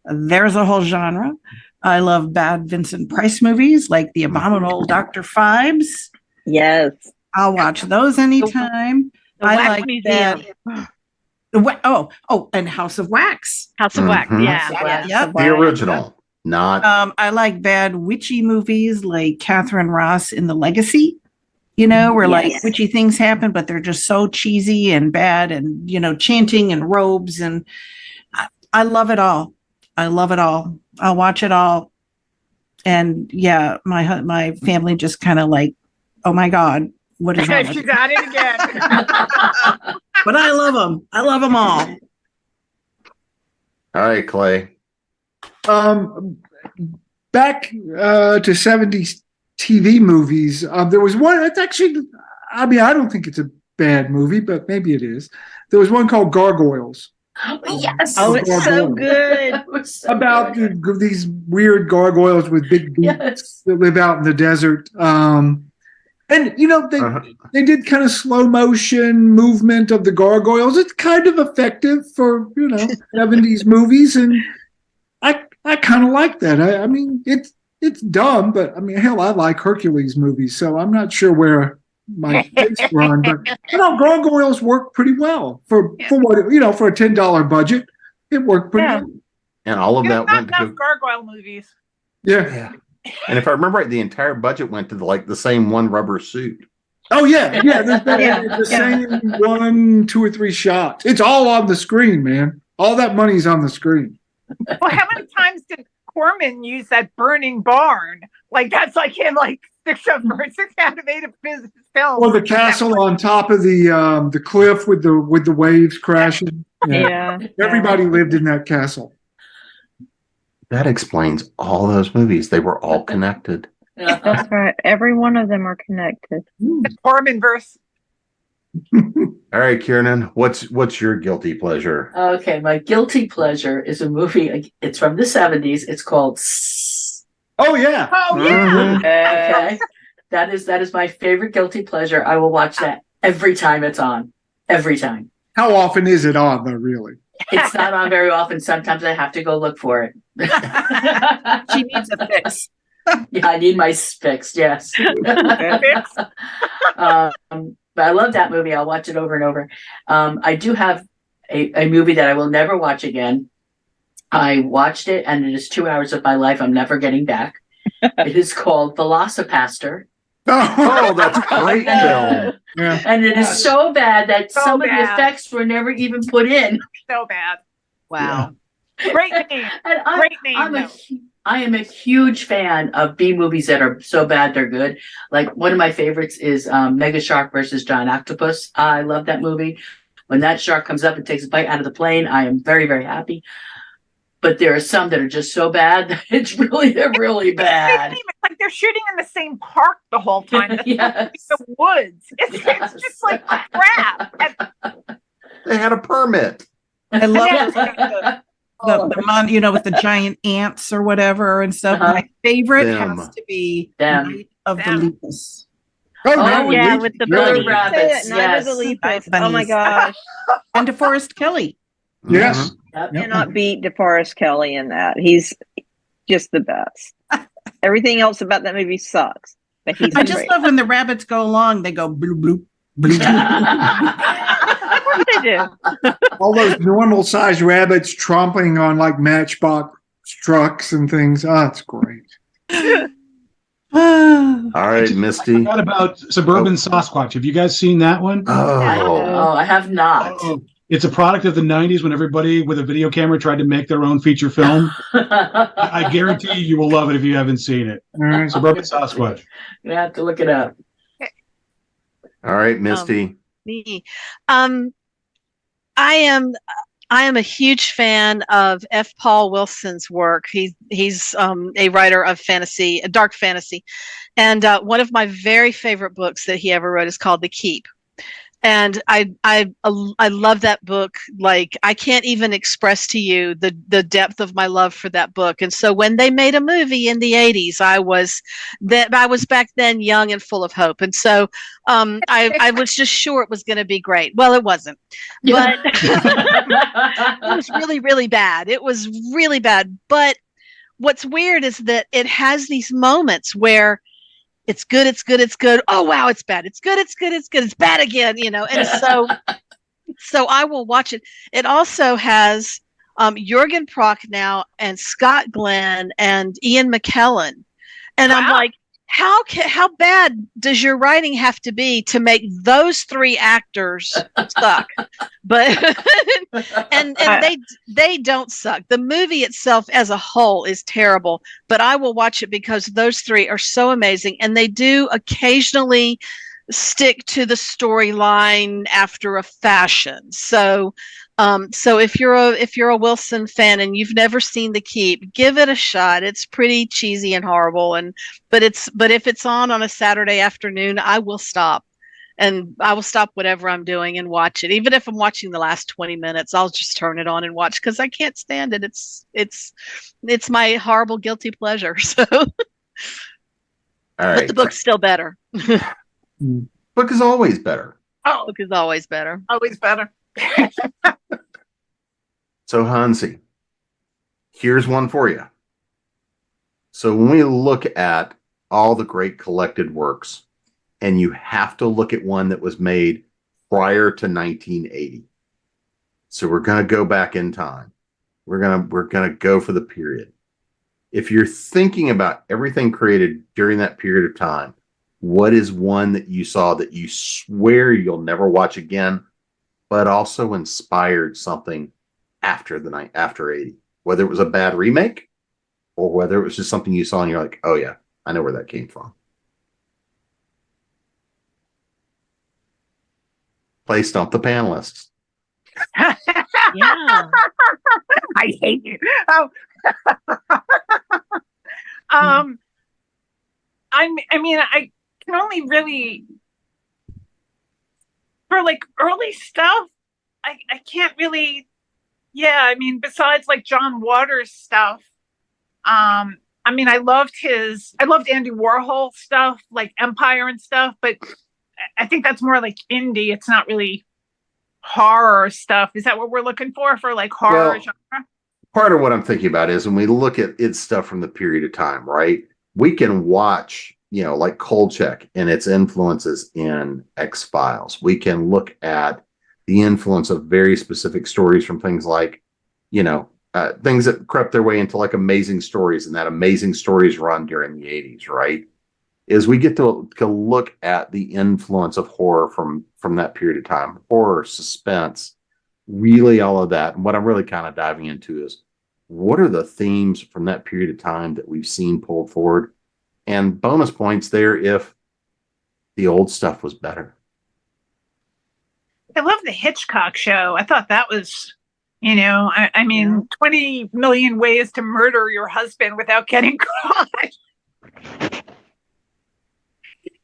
There's a whole genre. I love bad Vincent Price movies like The Abominable Dr. Phibes. Yes. I'll watch those anytime. The I Wax like Museum. and House of Wax. House of Wax. Mhm. Yeah. Yep. The original, not I like bad witchy movies like Catherine Ross in The Legacy, where like Yes. witchy things happen, but they're just so cheesy and bad and, chanting and robes. And I love it all. I love it all. I'll watch it all. And yeah, my family just kind of like, oh my God, what is wrong with She's you? at it again. But I love them. I love them all. all right, Clay. Back to 70s TV movies, there was one. It's actually, I mean, I don't think it's a bad movie, but maybe it is. There was one called Gargoyles. Yes. Oh, it's so Gargoyles. good. It was so About good. these weird gargoyles with big beaks Yes. that live out in the desert. And they did kind of slow motion movement of the gargoyles. It's kind of effective for 70s movies, and I kind of like that. I mean, it's dumb, but I mean, hell, I like Hercules movies, so I'm not sure where my tastes run. But gargoyles work pretty well for what for a $10 budget. It worked pretty well. And all of There's that not went to enough gargoyle movies. Yeah. and if I remember right, the entire budget went to the same one rubber suit. Oh yeah. The same 1, 2, or 3 shots. It's all on the screen, man. All that money's on the screen. Well, how many times did Corman use that burning barn? Like that's like him, like 6 out of 8 of his films. Or the castle on top of the cliff with the waves crashing. Yeah. Everybody lived in that castle. That explains all those movies. They were all connected. That's right. Every one of them are connected. The Corman verse. All right, Kiernan, what's your guilty pleasure? Okay, my guilty pleasure is a movie. It's from the 70s. It's called Oh yeah. Oh yeah. Okay. That is my favorite guilty pleasure. I will watch that every time it's on. Every time. How often is it on though, really? It's not on very often. Sometimes I have to go look for it. She needs a fix. Yeah, I need my fixed, yes. But I love that movie. I'll watch it over and over. I do have a movie that I will never watch again. I watched it, and it is 2 hours of my life I'm never getting back. It is called Velocipaster. Oh, that's a great film. Yeah. And it is so bad that So some of the bad. effects were never even put in. So bad. Wow. Great name. And Great name. though. I am a huge fan of B movies that are so bad they're good. Like one of my favorites is Mega Shark versus Giant Octopus. I love that movie. When that shark comes up and takes a bite out of the plane, I am very, very happy. But there are some that are just so bad that they're really bad. It's like they're shooting in the same park the whole time. Yes. The woods. It's Yes. just like crap. And They had a permit. I love Yeah. with the giant ants or whatever and stuff. Uh-huh. My favorite Them. has to be Them. Night of the Them. Lepus. Oh, yeah, with the Really bunny. rabbits, Night of yes. the Lepus. Bunnies. Oh my gosh. And DeForest Kelly. Yes. Yep. Cannot beat DeForest Kelly in that. He's just the best. Everything else about that movie sucks. But he's I just great. love when the rabbits go along, they go bloop, bloop, bloop. What they do. All those normal sized rabbits tromping on like Matchbox trucks and things. Oh, it's great. All right, Misty. What about Suburban Sasquatch? Have you guys seen that one? Oh, Oh, I have not. It's a product of the 90s when everybody with a video camera tried to make their own feature film. I guarantee you will love it if you haven't seen it. All right. Suburban Sasquatch. You have to look it up. all right, Misty. Me. I am a huge fan of F. Paul Wilson's work. He's a writer of fantasy, dark fantasy, and one of my very favorite books that he ever wrote is called The Keep. And I love that book. Like, I can't even express to you the depth of my love for that book. And so when they made a movie in the 80s, I was back then young and full of hope. And so I was just sure it was going to be great. Well, it wasn't, but it was really, really bad. It was really bad. But what's weird is that it has these moments where it's good, it's good, it's good. Oh wow, it's bad. It's good, it's good, it's good. It's bad again, And so I will watch it. It also has Jurgen Prochnow and Scott Glenn and Ian McKellen. And I'm like, how bad does your writing have to be to make those three actors suck? But and they don't suck. The movie itself as a whole is terrible, but I will watch it because those three are so amazing, and they do occasionally stick to the storyline after a fashion. So if you're a Wilson fan and you've never seen The Keep, give it a shot. It's pretty cheesy and horrible, but if it's on a Saturday afternoon, I will stop. And I will stop whatever I'm doing and watch it. Even if I'm watching the last 20 minutes, I'll just turn it on and watch because I can't stand it. It's my horrible guilty pleasure. So All right. But the book's still better. Book is always better. Oh, Book is always better. always better. So, Hansi, here's one for you. So when we look at all the great collected works, and you have to look at one that was made prior to 1980. So we're going to go back in time. We're going to go for the period. If you're thinking about everything created during that period of time, what is one that you saw that you swear you'll never watch again, but also inspired something after 80? Whether it was a bad remake or whether it was just something you saw and you're like, oh yeah, I know where that came from. Play Stump the Panelists. Yeah. I hate you. Oh. I mean, I can only really, for like early stuff, I can't really, I mean, besides like John Waters stuff, I mean, I loved Andy Warhol stuff, like Empire and stuff, but I think that's more like indie. It's not really horror stuff. Is that what we're looking for like horror genre? Part of what I'm thinking about is when we look at its stuff from the period of time, right? We can watch, like Kolchak and its influences in X-Files. We can look at the influence of very specific stories from things like, things that crept their way into like Amazing Stories, and that Amazing Stories run during the 80s, right? Is we get to look at the influence of horror from that period of time. Horror, suspense, really all of that. And what I'm really kind of diving into is, what are the themes from that period of time that we've seen pulled forward? And bonus points there if the old stuff was better. I love the Hitchcock show. I thought that was, I mean, 20 million ways to murder your husband without getting caught.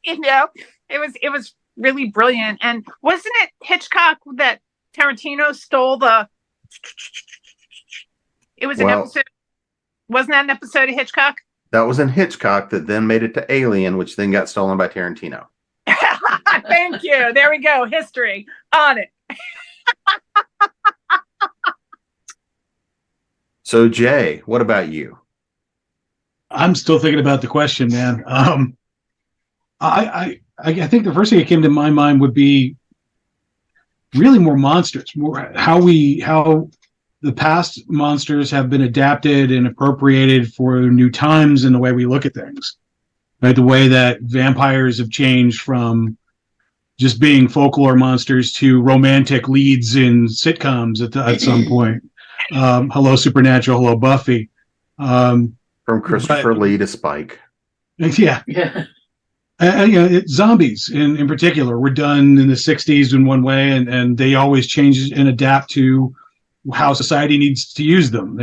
It was really brilliant. And wasn't it Hitchcock that Tarantino stole the? It was an episode. Wasn't that an episode of Hitchcock? That was in Hitchcock that then made it to Alien, which then got stolen by Tarantino. Thank you. There we go. History on it. So, Jay, what about you? I'm still thinking about the question, man. I think the first thing that came to my mind would be really more monsters, more how the past monsters have been adapted and appropriated for new times in the way we look at things. Right, the way that vampires have changed from just being folklore monsters to romantic leads in sitcoms at some point. Hello, Supernatural. Hello, Buffy. From Christopher Lee to Spike. Yeah. Zombies in particular were done in the 60s in one way, and they always change and adapt to how society needs to use them.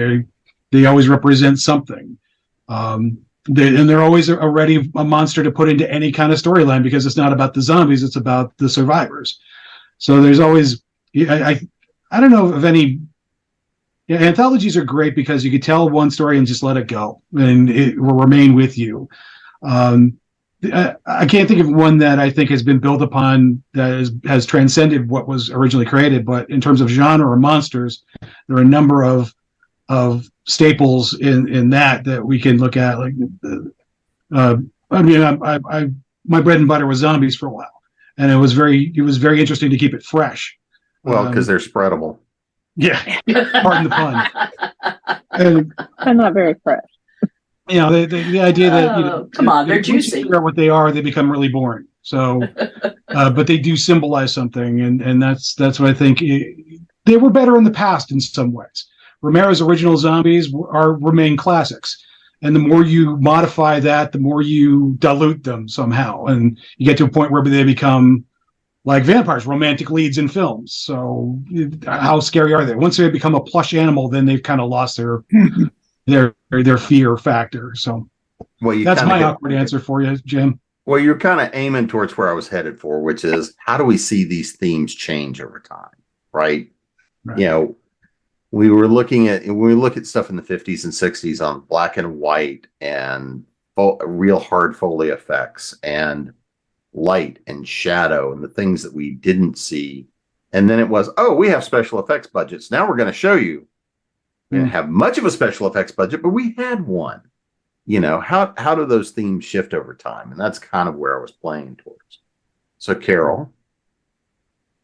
They always represent something. They're always already a monster to put into any kind of storyline because it's not about the zombies, it's about the survivors. So there's always, I don't know of any. Yeah, anthologies are great because you could tell one story and just let it go, and it will remain with you. I can't think of one that I think has been built upon that has transcended what was originally created. But in terms of genre or monsters, there are a number of staples in that we can look at. Like, I mean, my bread and butter was zombies for a while, and it was very interesting to keep it fresh. Well, because they're spreadable. Yeah, pardon the pun. And They're not very fresh. you know, the idea that come on, they're once you juicy. figure out what they are, they become really boring. So, but they do symbolize something, and that's what I think. They were better in the past in some ways. Romero's original zombies remain classics, and the more you modify that, the more you dilute them somehow, and you get to a point where they become like vampires, romantic leads in films. So how scary are they? Once they become a plush animal, then they've kind of lost their fear factor. So that's my awkward answer for you, Jim. Well, you're kind of aiming towards where I was headed for, which is how do we see these themes change over time, right? You know, when we look at stuff in the 50s and 60s on black and white and real hard Foley effects and light and shadow and the things that we didn't see. And then it was, oh, we have special effects budgets. Now we're going to show you. We didn't have much of a special effects budget, but we had one. You know, how do those themes shift over time? And that's kind of where I was playing towards. So, Carole.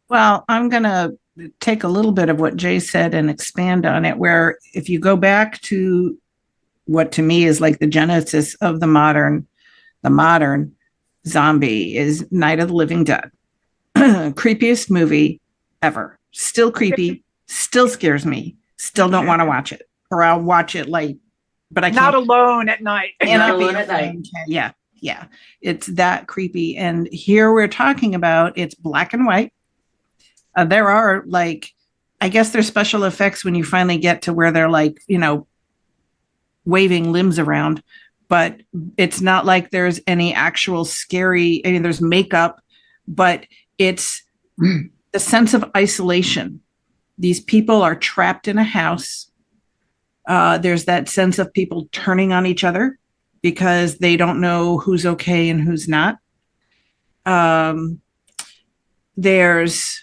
Well, I'm going to take a little bit of what Jay said and expand on it, where if you go back to what to me is like the genesis of the modern zombie is Night of the Living Dead. Creepiest movie ever. Still creepy, still scares me. Still don't want to watch it. Or I'll watch it like, but I can't. Not alone at night. Not alone at night. Yeah. It's that creepy. And here we're talking about it's black and white. There are I guess there's special effects when you finally get to where they're waving limbs around, but it's not like there's any actual scary, there's makeup, but it's the sense of isolation. These people are trapped in a house. There's that sense of people turning on each other because they don't know who's okay and who's not. There's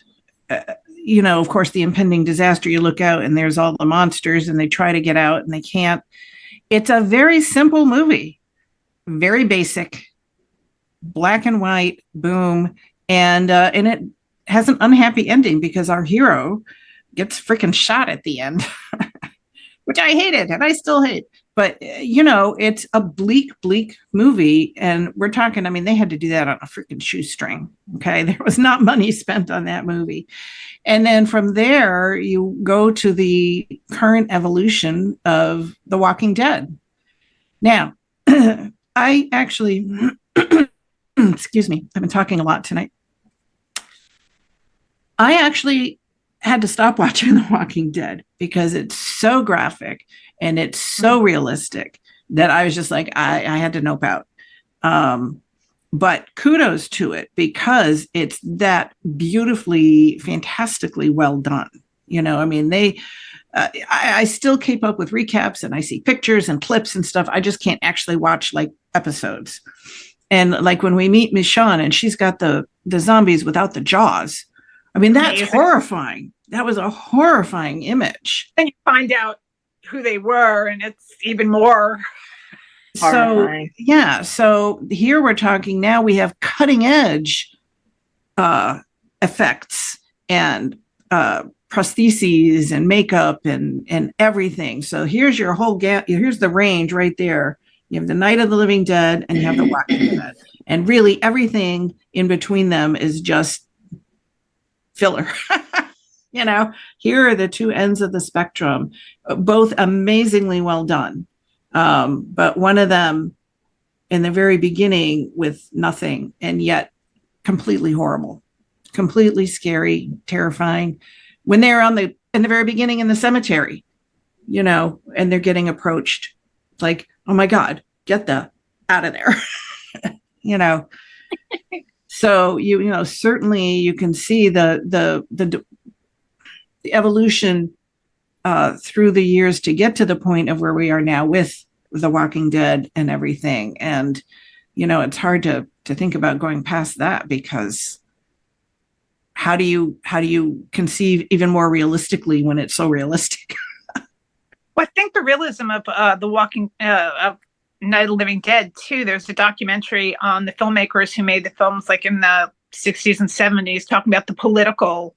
of course, the impending disaster. You look out and there's all the monsters and they try to get out and they can't. It's a very simple movie, very basic, black and white, boom. And it has an unhappy ending because our hero gets freaking shot at the end, which I hated and I still hate. But, it's a bleak movie. And we're talking, they had to do that on a freaking shoestring. Okay. There was not money spent on that movie. And then from there, you go to the current evolution of The Walking Dead. Now, I actually, excuse me, I've been talking a lot tonight. I actually had to stop watching The Walking Dead because it's so graphic and it's so realistic that I was just like, I had to nope out. But kudos to it because it's that beautifully, fantastically well done. I still keep up with recaps and I see pictures and clips and stuff. I just can't actually watch episodes. And when we meet Michonne and she's got the zombies without the jaws. That's horrifying. That was a horrifying image. And you find out who they were and it's even more horrifying. So here we're talking now we have cutting edge effects and prostheses and makeup and everything. So here's your whole here's the range right there. You have the Night of the Living Dead and you have the Walking Dead. And really everything in between them is just filler. Here are the two ends of the spectrum, both amazingly well done. But one of them in the very beginning with nothing and yet completely horrible, completely scary, terrifying. When they're in the very beginning in the cemetery, and they're getting approached, it's like, oh my God, get the out of there, So you know, certainly you can see the evolution through the years to get to the point of where we are now with The Walking Dead and everything. And, you know, it's hard to think about going past that, because how do you conceive even more realistically when it's so realistic? Well, I think the realism of The Walking of Night of the Living Dead too. There's a documentary on the filmmakers who made the films, like in the 60s and 70s, talking about the political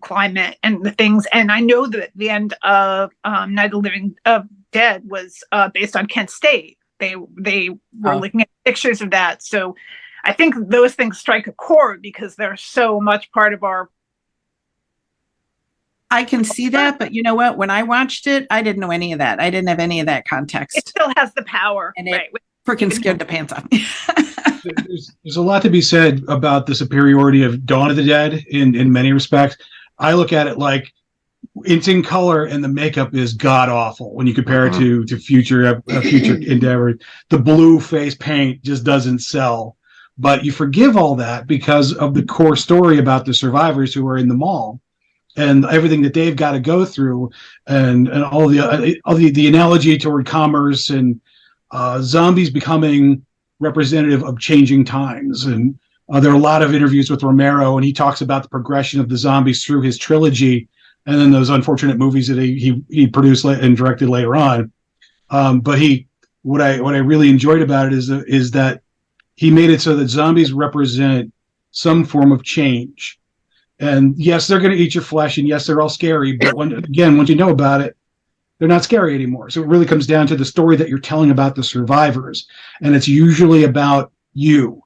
climate and the things. And I know that the end of Night of the Living Dead was based on Kent State. They were looking at pictures of that. So I think those things strike a chord because they're so much part of our. I can see that, but you know what? When I watched it, I didn't know any of that. I didn't have any of that context. It still has the power, and right? it freaking scared the pants off. There's a lot to be said about the superiority of Dawn of the Dead in many respects. I look at it like it's in color and the makeup is god awful when you compare it to future Endeavor. The blue face paint just doesn't sell, but you forgive all that because of the core story about the survivors who are in the mall and everything that they've got to go through, and all the analogy toward commerce and zombies becoming representative of changing times. And there are a lot of interviews with Romero, and he talks about the progression of the zombies through his trilogy, and then those unfortunate movies that he produced and directed later on. But what I really enjoyed about it is that he made it so that zombies represent some form of change. And yes, they're going to eat your flesh, and yes, they're all scary. But once you know about it, they're not scary anymore. So it really comes down to the story that you're telling about the survivors, and it's usually about you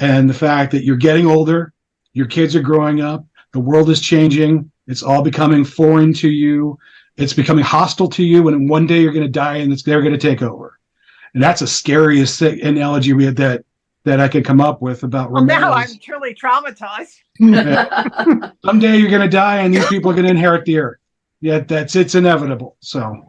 and the fact that you're getting older, your kids are growing up, the world is changing, it's all becoming foreign to you, it's becoming hostile to you, and one day you're going to die, and they're going to take over. And that's the scariest analogy that I could come up with about Romero's. Now I'm truly traumatized. Someday you're going to die, and these people are going to inherit the earth. Yeah, it's inevitable. So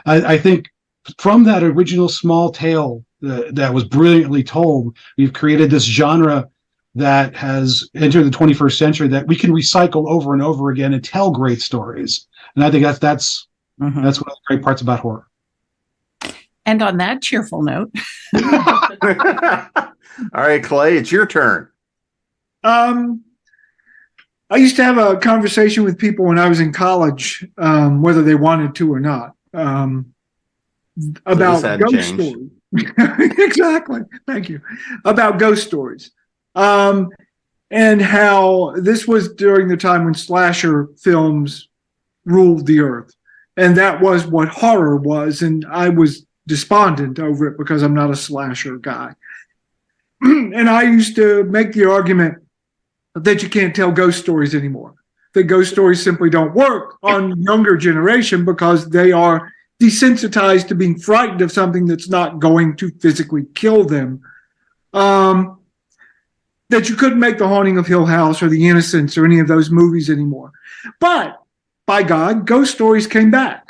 I think from that original small tale that was brilliantly told, we've created this genre that has entered the 21st century that we can recycle over and over again and tell great stories. And I think that's one of the great parts about horror. And on that cheerful note. All right, Clay, it's your turn. I used to have a conversation with people when I was in college, whether they wanted to or not, about ghost stories. Exactly. Thank you. About ghost stories. And how this was during the time when slasher films ruled the earth. And that was what horror was. And I was despondent over it because I'm not a slasher guy. And I used to make the argument that you can't tell ghost stories anymore. That ghost stories simply don't work on younger generation because they are desensitized to being frightened of something that's not going to physically kill them. That you couldn't make The Haunting of Hill House or The Innocents or any of those movies anymore. But, by God, ghost stories came back.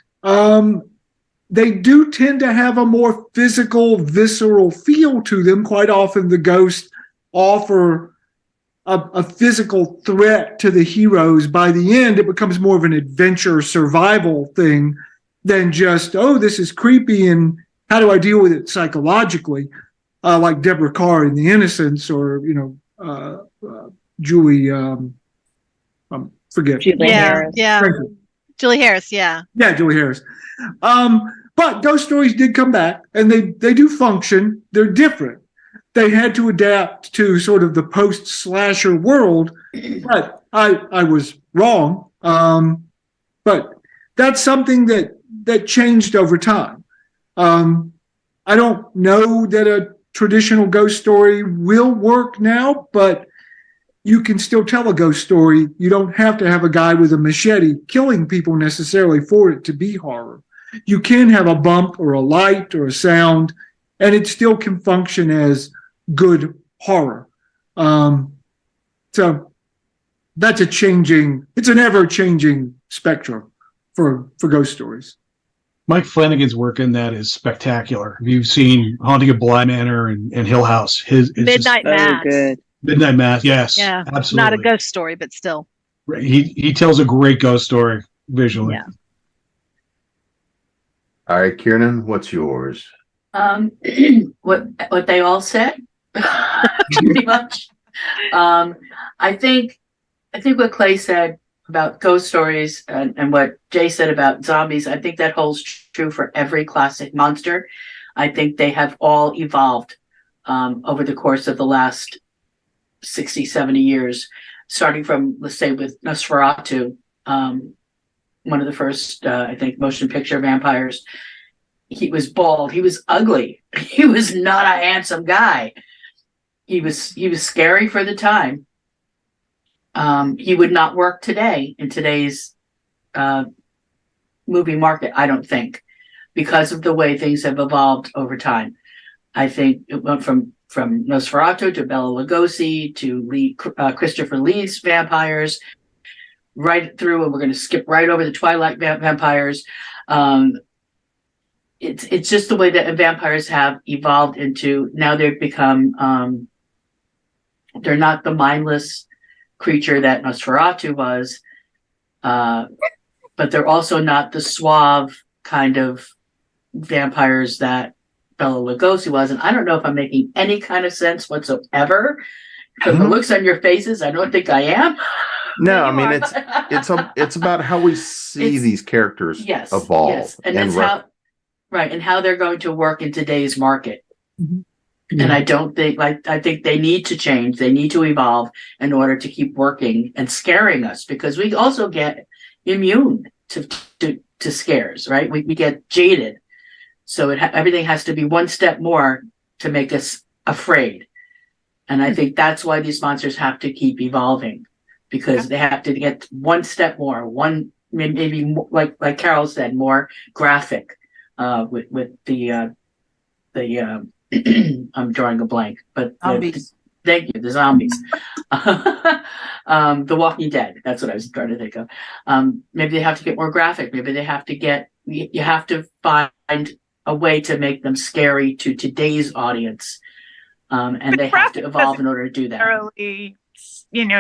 They do tend to have a more physical, visceral feel to them. Quite often the ghosts offer a physical threat to the heroes. By the end, it becomes more of an adventure survival thing than just, oh, this is creepy and how do I deal with it psychologically? Like Deborah Carr in The Innocents, or, Julie, forget. Julie Harris. Yeah. Julie Harris, yeah. Yeah, Julie Harris. But ghost stories did come back, and they do function. They're different. They had to adapt to sort of the post-slasher world, but I was wrong. But that's something that changed over time. I don't know that a traditional ghost story will work now, but you can still tell a ghost story. You don't have to have a guy with a machete killing people necessarily for it to be horror. You can have a bump or a light or a sound, and it still can function as good horror. So that's it's an ever-changing spectrum for ghost stories. Mike Flanagan's work in that is spectacular. You've seen Haunting of Bly Manor and Hill House. It's Midnight So Mass. good. Midnight Mass, yes, Yeah, absolutely. not a ghost story, but still. He tells a great ghost story visually. Yeah. All right, Kiernan, what's yours? What they all said, pretty much. I think what Clay said about ghost stories and what Jay said about zombies, I think that holds true for every classic monster. I think they have all evolved over the course of the last 60, 70 years, starting from, let's say, with Nosferatu, one of the first, I think, motion picture vampires. He was bald. He was ugly. He was not a handsome guy. He was scary for the time. He would not work today in today's movie market, I don't think, because of the way things have evolved over time. I think it went from Nosferatu to Bela Lugosi to Christopher Lee's vampires, right through, and we're going to skip right over the Twilight vampires. It's just the way that vampires have evolved into, now they've become, they're not the mindless creature that Nosferatu was, but they're also not the suave kind of vampires that Bela Lugosi was. And I don't know if I'm making any kind of sense whatsoever. From the looks on your faces, I don't think I am. No, I mean it's about how we see these characters evolve. Yes. And that's how they're going to work in today's market. Mm-hmm. And I don't think, I think they need to change. They need to evolve in order to keep working and scaring us, because we also get immune to scares, right? We get jaded. So everything has to be one step more to make us afraid. And I think that's why these monsters have to keep evolving, because they have to get one step more, maybe more, like Carole said, more graphic, with the I'm drawing a blank, but thank you, the zombies. The Walking Dead, that's what I was trying to think of. Maybe they have to get more graphic. Maybe they have to you have to find a way to make them scary to today's audience. And they have to evolve in order to do that.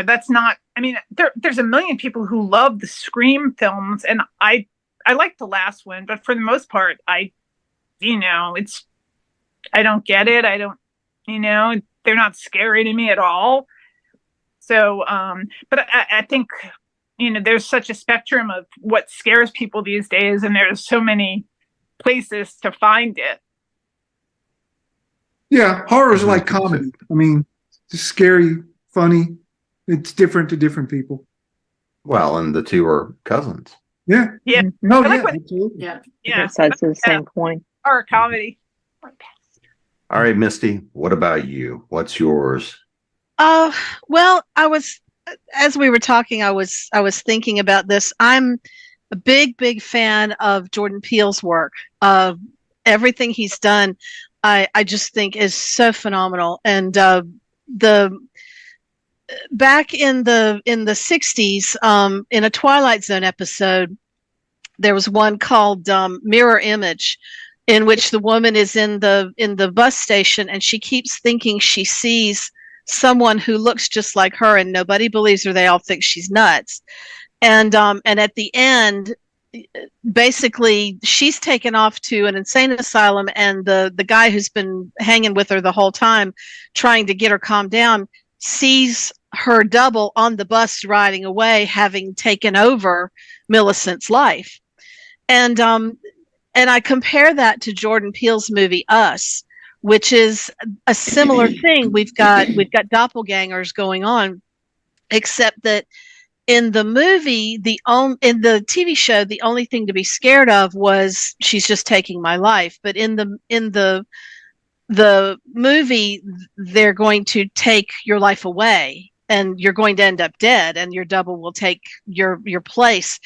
That's not, I mean, there's a million people who love the Scream films, and I like the last one, but for the most part, I don't get it. I don't, they're not scary to me at all. So, but I think, there's such a spectrum of what scares people these days, and there's so many places to find it. Yeah, horror is like comedy. I mean, it's scary, funny. It's different to different people. Well, and the two are cousins. Yeah. Yeah. No, Absolutely. Yeah. Both sides of the same coin. Or comedy. All right, Misty, what about you? What's yours? Well, as we were talking, I was thinking about this. I'm a big fan of Jordan Peele's work. Everything he's done, I just think is so phenomenal. And back in the 60s, in a Twilight Zone episode, there was one called Mirror Image, in which the woman is in the bus station, and she keeps thinking she sees someone who looks just like her, and nobody believes her. They all think she's nuts. And at the end, basically, she's taken off to an insane asylum, and the guy who's been hanging with her the whole time, trying to get her calmed down, sees her double on the bus riding away, having taken over Millicent's life. And I compare that to Jordan Peele's movie Us, which is a similar thing. We've got doppelgangers going on, except that in the movie, in the TV show, the only thing to be scared of was she's just taking my life. But in the movie, they're going to take your life away, and you're going to end up dead, and your double will take your place.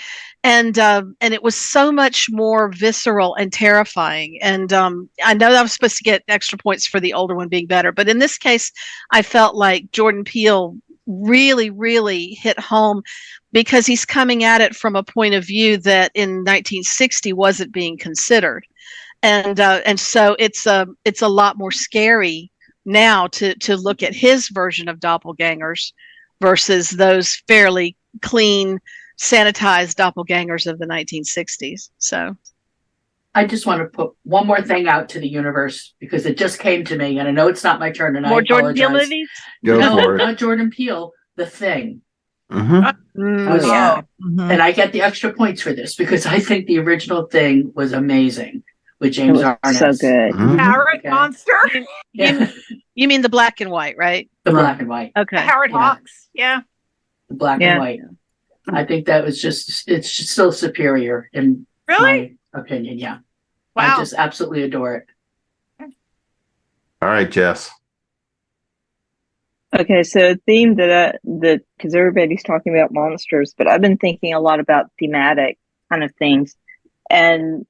And it was so much more visceral and terrifying. And I know I was supposed to get extra points for the older one being better, but in this case, I felt like Jordan Peele really hit home, because he's coming at it from a point of view that in 1960 wasn't being considered. And so it's a lot more scary now to look at his version of doppelgangers versus those fairly clean, sanitized doppelgangers of the 1960s. So I just want to put one more thing out to the universe because it just came to me, and I know it's not my turn, and more I Jordan Peele apologize. movies. Go No, for it. not Jordan Peele. The Thing. Mm-hmm. I was- yeah. Mhm. And I get the extra points for this because I think the original Thing was amazing with It James was Arness. so good. Mhm. Parrot Okay. monster. Yeah, You mean the black and white, right? the Right. black and white. Okay. Parrot Yeah. hawks. Yeah. The black Yeah. and white. I think that was it's just still superior in Really? my opinion. Yeah. I Wow. just absolutely adore it. All right, Jess. Okay, so a theme that because everybody's talking about monsters, but I've been thinking a lot about thematic kind of things, and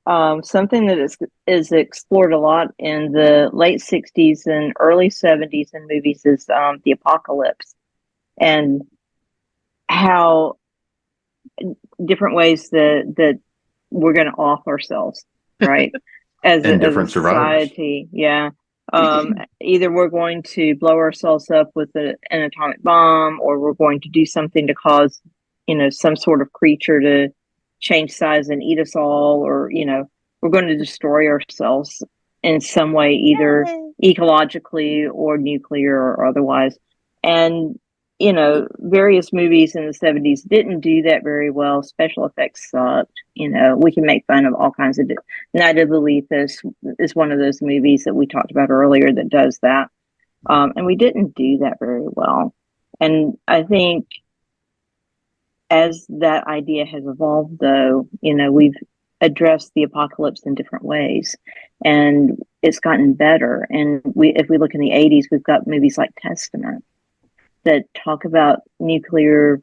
something that is explored a lot in the late '60s and early '70s in movies is the apocalypse, and how different ways that we're going to off ourselves, right? And as different a survivors. society, yeah. Either we're going to blow ourselves up with an atomic bomb, or we're going to do something to cause, some sort of creature to change size and eat us all, or, we're going to destroy ourselves in some way, either ecologically or nuclear or otherwise. And, various movies in the 70s didn't do that very well. Special effects sucked. We can make fun of all kinds of Night of the Lethal's is one of those movies that we talked about earlier that does that. And we didn't do that very well. And I think as that idea has evolved, though, we've addressed the apocalypse in different ways, and it's gotten better. And if we look in the 80s, we've got movies like Testament that talk about nuclear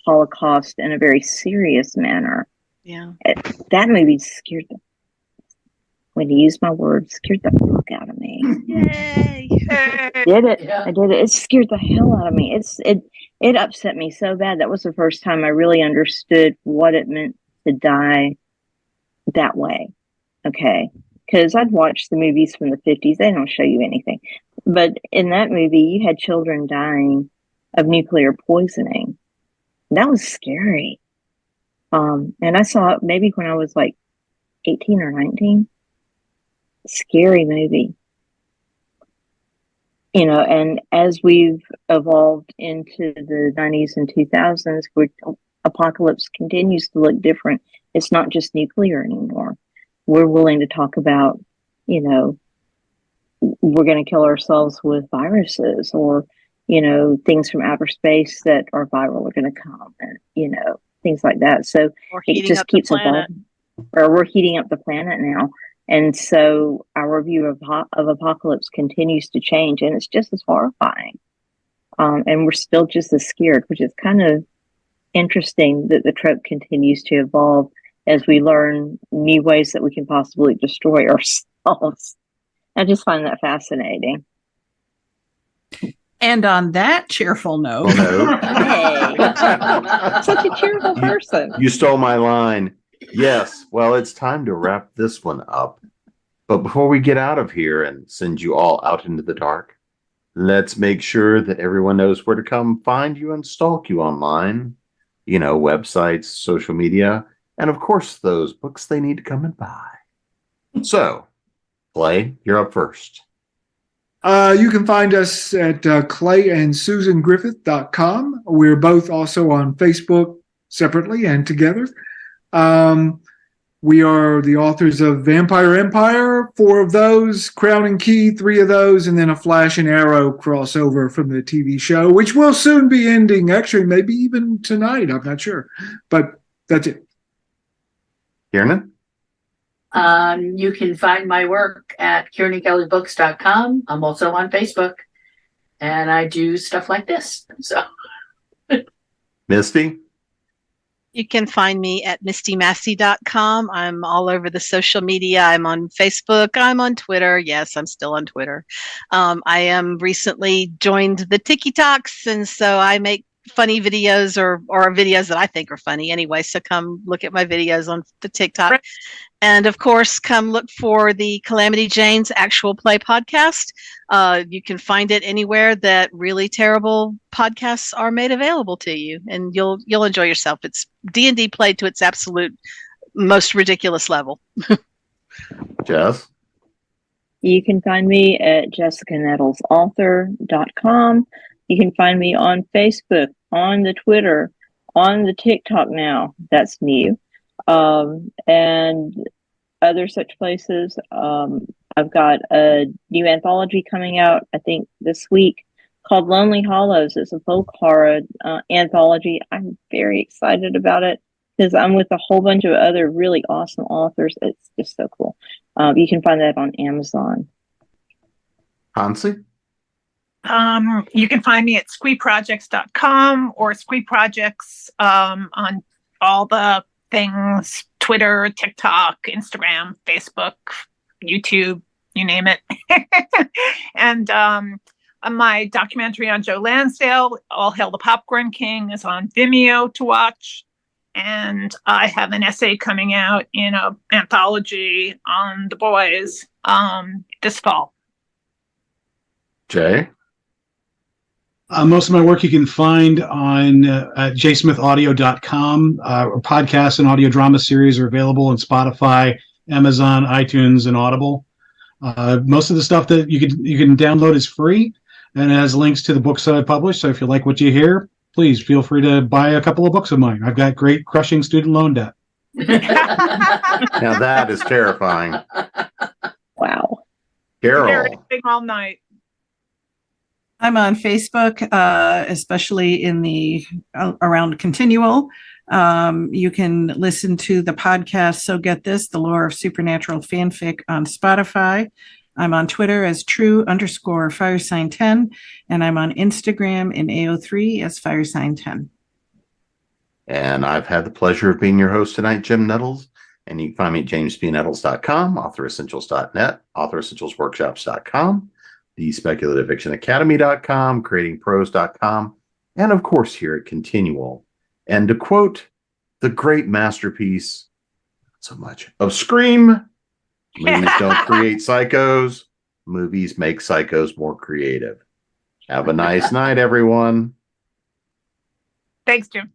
holocaust in a very serious manner. Yeah. That movie scared the, when you use my word, scared the fuck out of me. Yay. I did it. Yeah. I did it. It scared the hell out of me. It upset me so bad. That was the first time I really understood what it meant to die that way. Okay. Because I'd watched the movies from the 50s. They don't show you anything. But in that movie, you had children dying of nuclear poisoning. That was scary. And I saw it maybe when I was like 18 or 19. Scary movie. And as we've evolved into the 90s and 2000s, where apocalypse continues to look different. It's not just nuclear anymore. We're willing to talk about, we're going to kill ourselves with viruses, or, things from outer space that are viral are going to come, and, things like that. So Or it heating just up the keeps planet. evolving. Or we're heating up the planet now. And so our view of apocalypse continues to change, and it's just as horrifying. And we're still just as scared, which is kind of interesting that the trope continues to evolve as we learn new ways that we can possibly destroy ourselves. I just find that fascinating. And on that cheerful note, Well, no. Hey, such a cheerful person. You stole my line. Yes. Well, it's time to wrap this one up. But before we get out of here and send you all out into the dark, let's make sure that everyone knows where to come find you and stalk you online. Websites, social media, and of course, those books they need to come and buy. So, Clay, you're up first. You can find us at clayandsusangriffith.com. We're both also on Facebook separately and together. We are the authors of Vampire Empire, 4 of those, Crown and Key, 3 of those, and then a Flash and Arrow crossover from the TV show, which will soon be ending. Actually, maybe even tonight. I'm not sure. But that's it. Kiernan? You can find my work at KiernanKellyBooks.com. I'm also on Facebook, and I do stuff like this. So, Misty? You can find me at mistymassey.com. I'm all over the social media. I'm on Facebook. I'm on Twitter. Yes, I'm still on Twitter. I am recently joined the TikToks, and so I make funny videos or videos that I think are funny anyway. So come look at my videos on the TikTok. Right. And of course, come look for the Calamity Jane's actual play podcast. You can find it anywhere that really terrible podcasts are made available to you, and you'll enjoy yourself. It's D&D played to its absolute most ridiculous level. Jess? You can find me at jessicanettlesauthor.com. You can find me on Facebook, on the Twitter, on the TikTok now. That's new. And other such places. I've got a new anthology coming out, I think, this week called Lonely Hollows. It's a folk horror anthology. I'm very excited about it because I'm with a whole bunch of other really awesome authors. It's just so cool. You can find that on Amazon. Hansi? You can find me at squeeprojects.com or squeeprojects on all the things, Twitter, TikTok, Instagram, Facebook, YouTube, you name it. And my documentary on Joe Lansdale, All Hail the Popcorn King, is on Vimeo to watch. And I have an essay coming out in an anthology on the boys this fall. Jay? Most of my work you can find on at jsmithaudio.com. Podcasts and audio drama series are available on Spotify, Amazon, iTunes, and Audible. Most of the stuff that you can download is free and has links to the books that I published. So if you like what you hear, please feel free to buy a couple of books of mine. I've got great crushing student loan debt. Now that is terrifying. Wow. Carole? All night. I'm on Facebook, especially in the around ConTinual. You can listen to the podcast So Get This, the Lore of Supernatural Fanfic on Spotify. I'm on Twitter as true_firesign10, and I'm on Instagram in AO3 as firesign10. And I've had the pleasure of being your host tonight, Jim Nettles. And you can find me at jamesbnettles.com, authoressentials.net, authoressentialsworkshops.com, thespeculativeffictionacademy.com, creatingprose.com, and of course here at ConTinual. And to quote the great masterpiece, not so much, of Scream, movies don't create psychos, movies make psychos more creative. Have a nice night, everyone. Thanks, Jim.